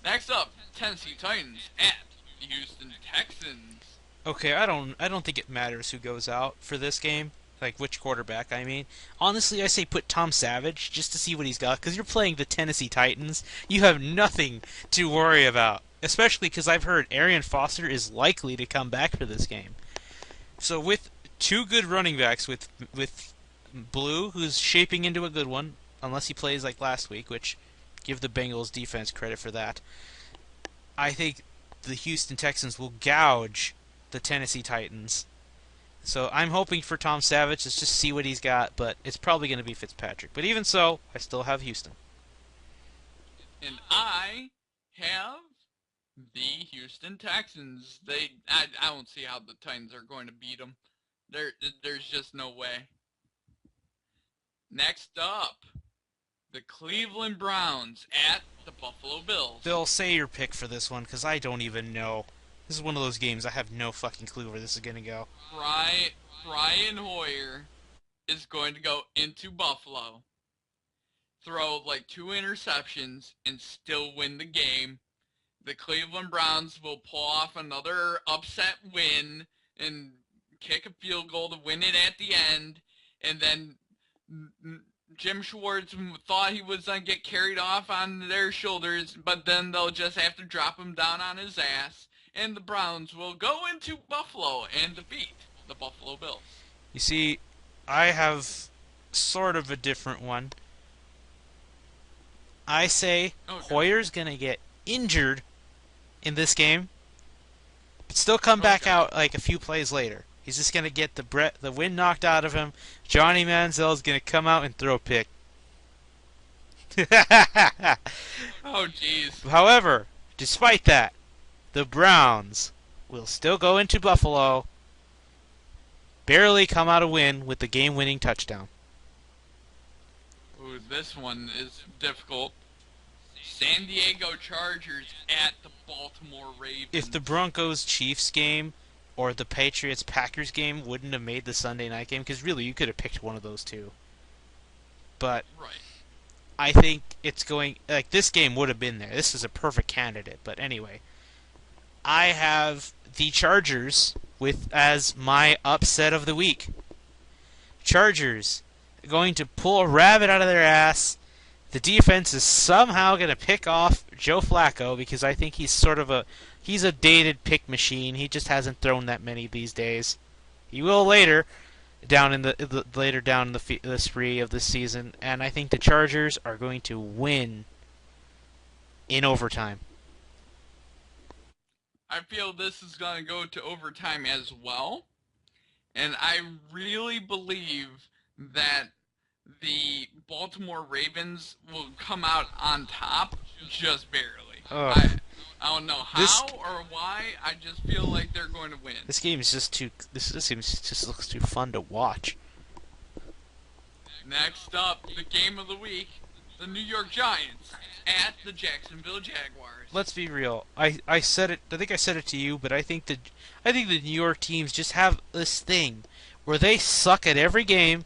Next up, Tennessee Titans at the Houston Texans. Okay, I don't think it matters who goes out for this game, like which quarterback. I mean, honestly, I say put Tom Savage just to see what he's got, because you're playing the Tennessee Titans. You have nothing to worry about, especially because I've heard Arian Foster is likely to come back for this game. So with two good running backs, with Blue, who's shaping into a good one, unless he plays like last week, which give the Bengals defense credit for that. I think the Houston Texans will gouge the Tennessee Titans. So I'm hoping for Tom Savage. Let's just see what he's got, but it's probably going to be Fitzpatrick. But even so, I still have Houston. And I have the Houston Texans. I don't see how the Titans are going to beat them. There's just no way. Next up, the Cleveland Browns at the Buffalo Bills. Bill, say your pick for this one, because I don't even know. This is one of those games I have no fucking clue where this is going to go. Brian Hoyer is going to go into Buffalo, throw like 2 interceptions, and still win the game. The Cleveland Browns will pull off another upset win and kick a field goal to win it at the end, and then Jim Schwartz thought he was going to get carried off on their shoulders, but then they'll just have to drop him down on his ass, and the Browns will go into Buffalo and defeat the Buffalo Bills. You see, I have sort of a different one. I say Hoyer's going to get injured in this game, but still come back out like a few plays later. He's just going to get the wind knocked out of him. Johnny Manziel is going to come out and throw a pick. Oh, jeez. However, despite that, the Browns will still go into Buffalo, barely come out a win with the game-winning touchdown. Ooh, this one is difficult. San Diego Chargers at the Baltimore Ravens. If the Broncos-Chiefs game or the Patriots-Packers game wouldn't have made the Sunday night game, because really you could have picked one of those two. But right. I think it's going... Like, this game would have been there. This is a perfect candidate. But anyway, I have the Chargers as my upset of the week. Chargers going to pull a rabbit out of their ass. The defense is somehow going to pick off Joe Flacco, because I think he's he's a dated pick machine. He just hasn't thrown that many these days. He will later down in the spree of the season, and I think the Chargers are going to win in overtime. I feel this is going to go to overtime as well, and I really believe that the Baltimore Ravens will come out on top just barely. I don't know how or why. I just feel like they're going to win. This game is just too. This game just looks too fun to watch. Next up, the game of the week: the New York Giants at the Jacksonville Jaguars. Let's be real. I said it. I think I said it to you, but I think the New York teams just have this thing where they suck at every game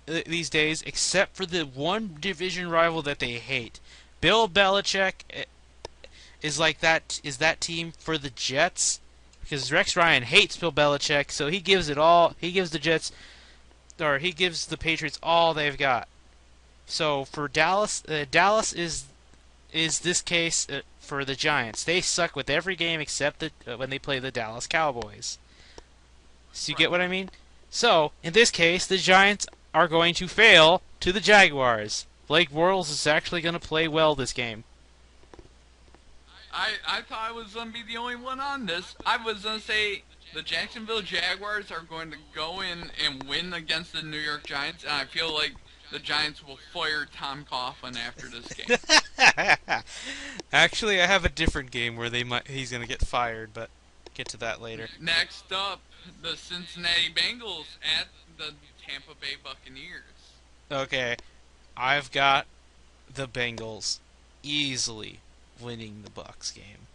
these days, except for the one division rival that they hate. Bill Belichick is that team for the Jets, because Rex Ryan hates Bill Belichick, so he gives the Patriots all they've got. So for Dallas, Dallas is this case for the Giants. They suck with every game except when they play the Dallas Cowboys. So you get what I mean? So in this case, the Giants are going to fail to the Jaguars. Blake Bortles is actually going to play well this game. I thought I was going to be the only one on this. I was going to say the Jacksonville Jaguars are going to go in and win against the New York Giants, and I feel like the Giants will fire Tom Coughlin after this game. Actually, I have a different game where he's going to get fired, but get to that later. Next up, the Cincinnati Bengals at the Tampa Bay Buccaneers. Okay, I've got the Bengals easily winning the Bucs game.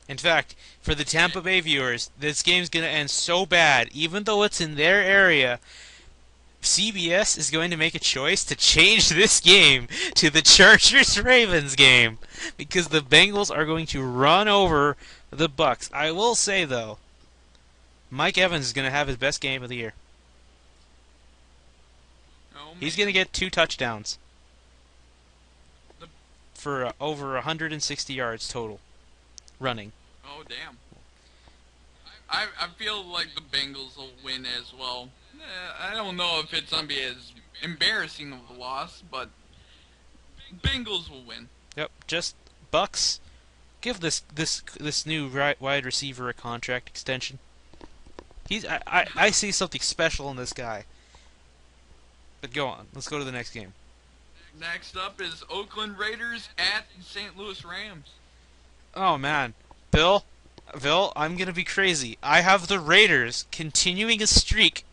In fact, for the Tampa Bay viewers, this game's going to end so bad, even though it's in their area, CBS is going to make a choice to change this game to the Chargers-Ravens game because the Bengals are going to run over the Bucs. I will say, though, Mike Evans is going to have his best game of the year. He's going to get 2 touchdowns for over 160 yards total running. Oh, damn. I feel like the Bengals will win as well. I don't know if it's going to be as embarrassing of a loss, but Bengals will win. Yep, just Bucks. Give this new wide receiver a contract extension. I see something special in this guy. But go on. Let's go to the next game. Next up is Oakland Raiders at St. Louis Rams. Oh, man. Bill, I'm going to be crazy. I have the Raiders continuing a streak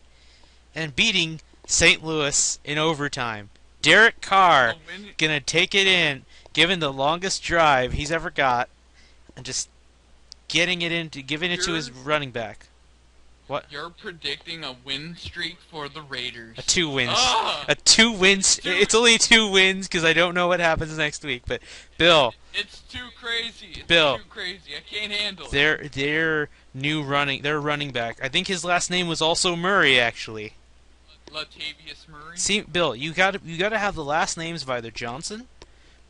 and beating St. Louis in overtime. Derek Carr going to take it in, given the longest drive he's ever got, and just giving it to his running back. What? You're predicting a win streak for the Raiders. 2 wins. 2 wins. It's only 2 wins because I don't know what happens next week. But Bill, it's too crazy. It's Bill, too crazy. I can't handle it. Their running back. I think his last name was also Murray, actually. Latavius Murray. See, Bill, you got to have the last names of either Johnson,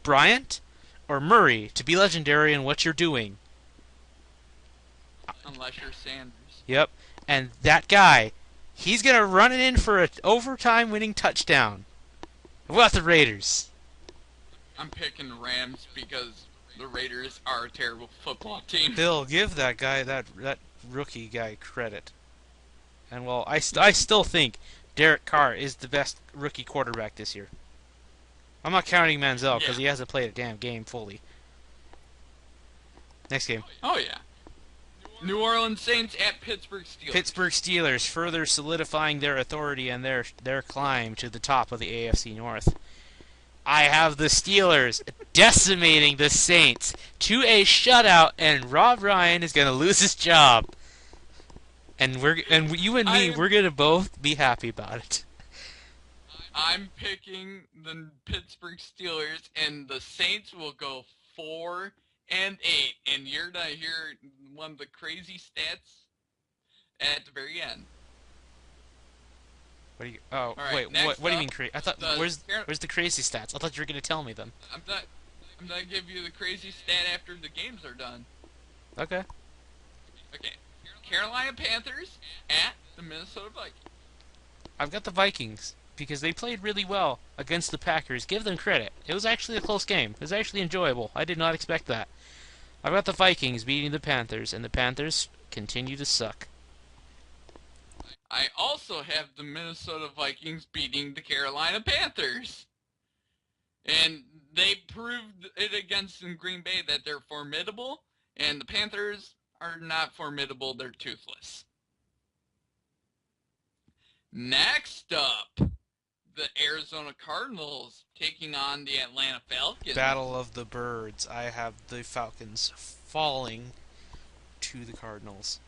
Bryant, or Murray to be legendary in what you're doing. Unless you're Sanders. Yep. And that guy, he's going to run it in for an overtime winning touchdown. What about the Raiders? I'm picking the Rams because the Raiders are a terrible football team. Bill, give that guy, that rookie guy, credit. And, well, I still think Derek Carr is the best rookie quarterback this year. I'm not counting Manziel because he hasn't played a damn game fully. Next game. Oh, yeah. New Orleans Saints at Pittsburgh Steelers. Pittsburgh Steelers further solidifying their authority and their climb to the top of the AFC North. I have the Steelers decimating the Saints to a shutout, and Rob Ryan is going to lose his job. And you and me, we're going to both be happy about it. I'm picking the Pittsburgh Steelers, and the Saints will go 4-8, and you're gonna hear one of the crazy stats at the very end. What do you? Oh, right, wait. What do you mean crazy? I thought where's the crazy stats? I thought you were gonna tell me them. I'm gonna give you the crazy stat after the games are done. Okay. Okay. Carolina Panthers at the Minnesota Vikings. I've got the Vikings because they played really well against the Packers. Give them credit. It was actually a close game. It was actually enjoyable. I did not expect that. I've got the Vikings beating the Panthers, and the Panthers continue to suck. I also have the Minnesota Vikings beating the Carolina Panthers. And they proved it against Green Bay that they're formidable, and the Panthers are not formidable, they're toothless. Next up, the Arizona Cardinals taking on the Atlanta Falcons. Battle of the Birds. I have the Falcons falling to the Cardinals.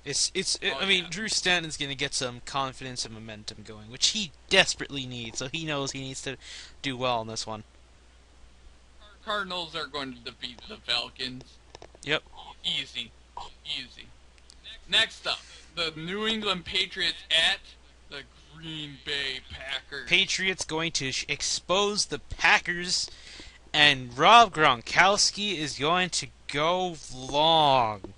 I mean, Drew Stanton's going to get some confidence and momentum going, which he desperately needs, so he knows he needs to do well in this one. Cardinals are going to defeat the Falcons. Yep. Easy. Next up, the New England Patriots at the Green Bay Packers. Patriots going to expose the Packers, and Rob Gronkowski is going to go long.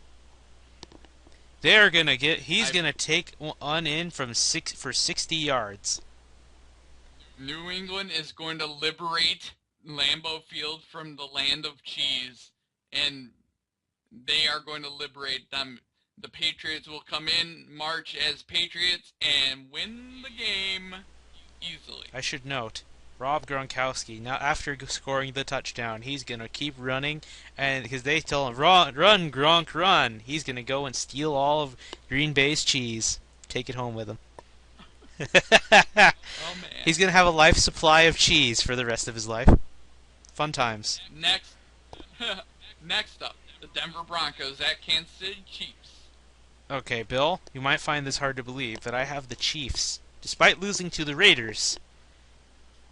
He's gonna take one in for 60 yards. New England is going to liberate Lambeau Field from the land of cheese, and they are going to liberate them. The Patriots will come in, march as Patriots, and win the game easily. I should note, Rob Gronkowski, now after scoring the touchdown, he's going to keep running, and because they tell him, run, Gronk, run, he's going to go and steal all of Green Bay's cheese. Take it home with him. Oh, man. He's going to have a life supply of cheese for the rest of his life. Fun times. Next, next up, the Denver Broncos at Kansas City Chiefs. Okay, Bill, you might find this hard to believe, but I have the Chiefs. Despite losing to the Raiders,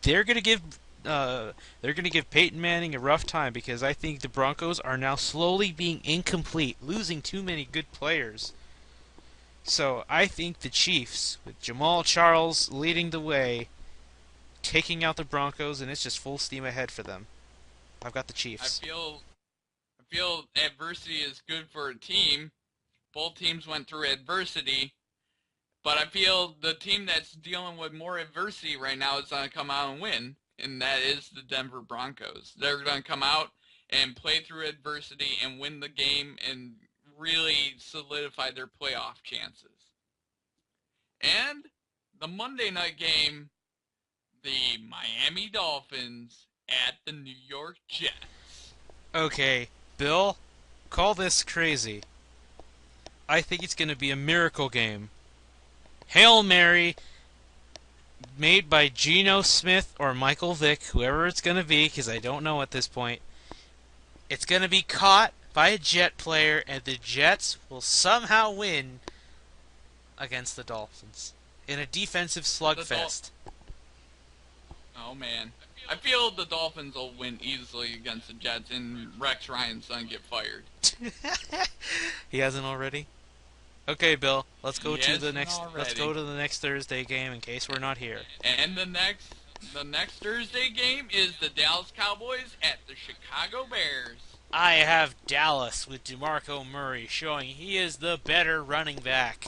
they're gonna give Peyton Manning a rough time because I think the Broncos are now slowly being incomplete, losing too many good players. So I think the Chiefs, with Jamal Charles leading the way, taking out the Broncos, and it's just full steam ahead for them. I've got the Chiefs. I feel adversity is good for a team. Both teams went through adversity, but I feel the team that's dealing with more adversity right now is going to come out and win, and that is the Denver Broncos. They're going to come out and play through adversity and win the game and really solidify their playoff chances. And the Monday night game, the Miami Dolphins at the New York Jets. Okay, Bill, call this crazy. I think it's going to be a miracle game. Hail Mary, made by Geno Smith or Michael Vick, whoever it's going to be, because I don't know at this point. It's going to be caught by a Jet player, and the Jets will somehow win against the Dolphins in a defensive slugfest. Oh, man. I feel the Dolphins will win easily against the Jets, and Rex Ryan's going to get fired. He hasn't already? Okay, Bill, let's go He to the hasn't next already. let's go to the next Thursday game in case we're not here. And the next Thursday game is the Dallas Cowboys at the Chicago Bears. I have Dallas with DeMarco Murray showing he is the better running back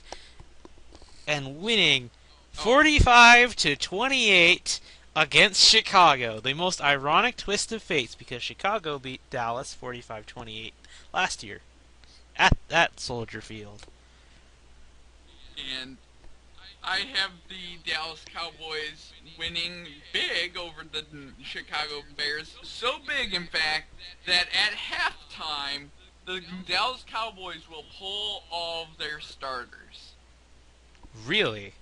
and winning 45-28 against Chicago. The most ironic twist of fate because Chicago beat Dallas 45-28 last year at that Soldier Field. And I have the Dallas Cowboys winning big over the Chicago Bears. So big, in fact, that at halftime, the Dallas Cowboys will pull all of their starters. Really?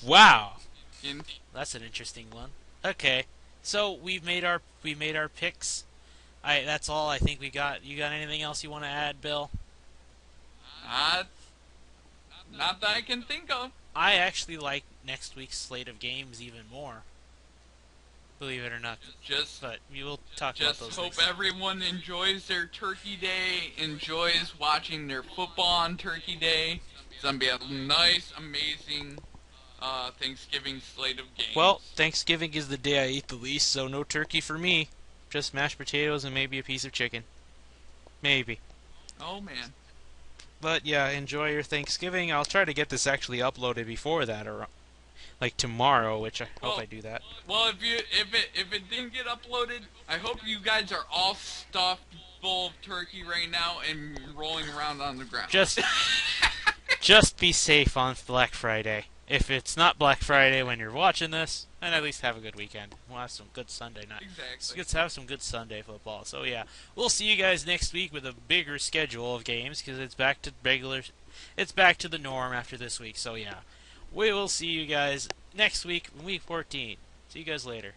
Wow. In That's an interesting one. Okay. So we've made our picks. That's all I think we got. You got anything else you want to add, Bill? Not that I can think of. I actually like next week's slate of games even more. Believe it or not. But we will talk about those Just hope things. everyone enjoys their Turkey Day, enjoys watching their football on Turkey Day. It's going to be a nice, amazing Thanksgiving slate of games. Well, Thanksgiving is the day I eat the least, so no turkey for me. Just mashed potatoes and maybe a piece of chicken. Maybe. Oh, man. But yeah, enjoy your Thanksgiving. I'll try to get this actually uploaded before that, or like tomorrow, which I hope I do that. Well, if it didn't get uploaded, I hope you guys are all stuffed full of turkey right now and rolling around on the ground. Just be safe on Black Friday. If it's not Black Friday when you're watching this, then at least have a good weekend. We'll have some good Sunday night. Exactly. Let's have some good Sunday football. So yeah, we'll see you guys next week with a bigger schedule of games because it's back to the norm after this week. So yeah, we will see you guys next week, week 14. See you guys later.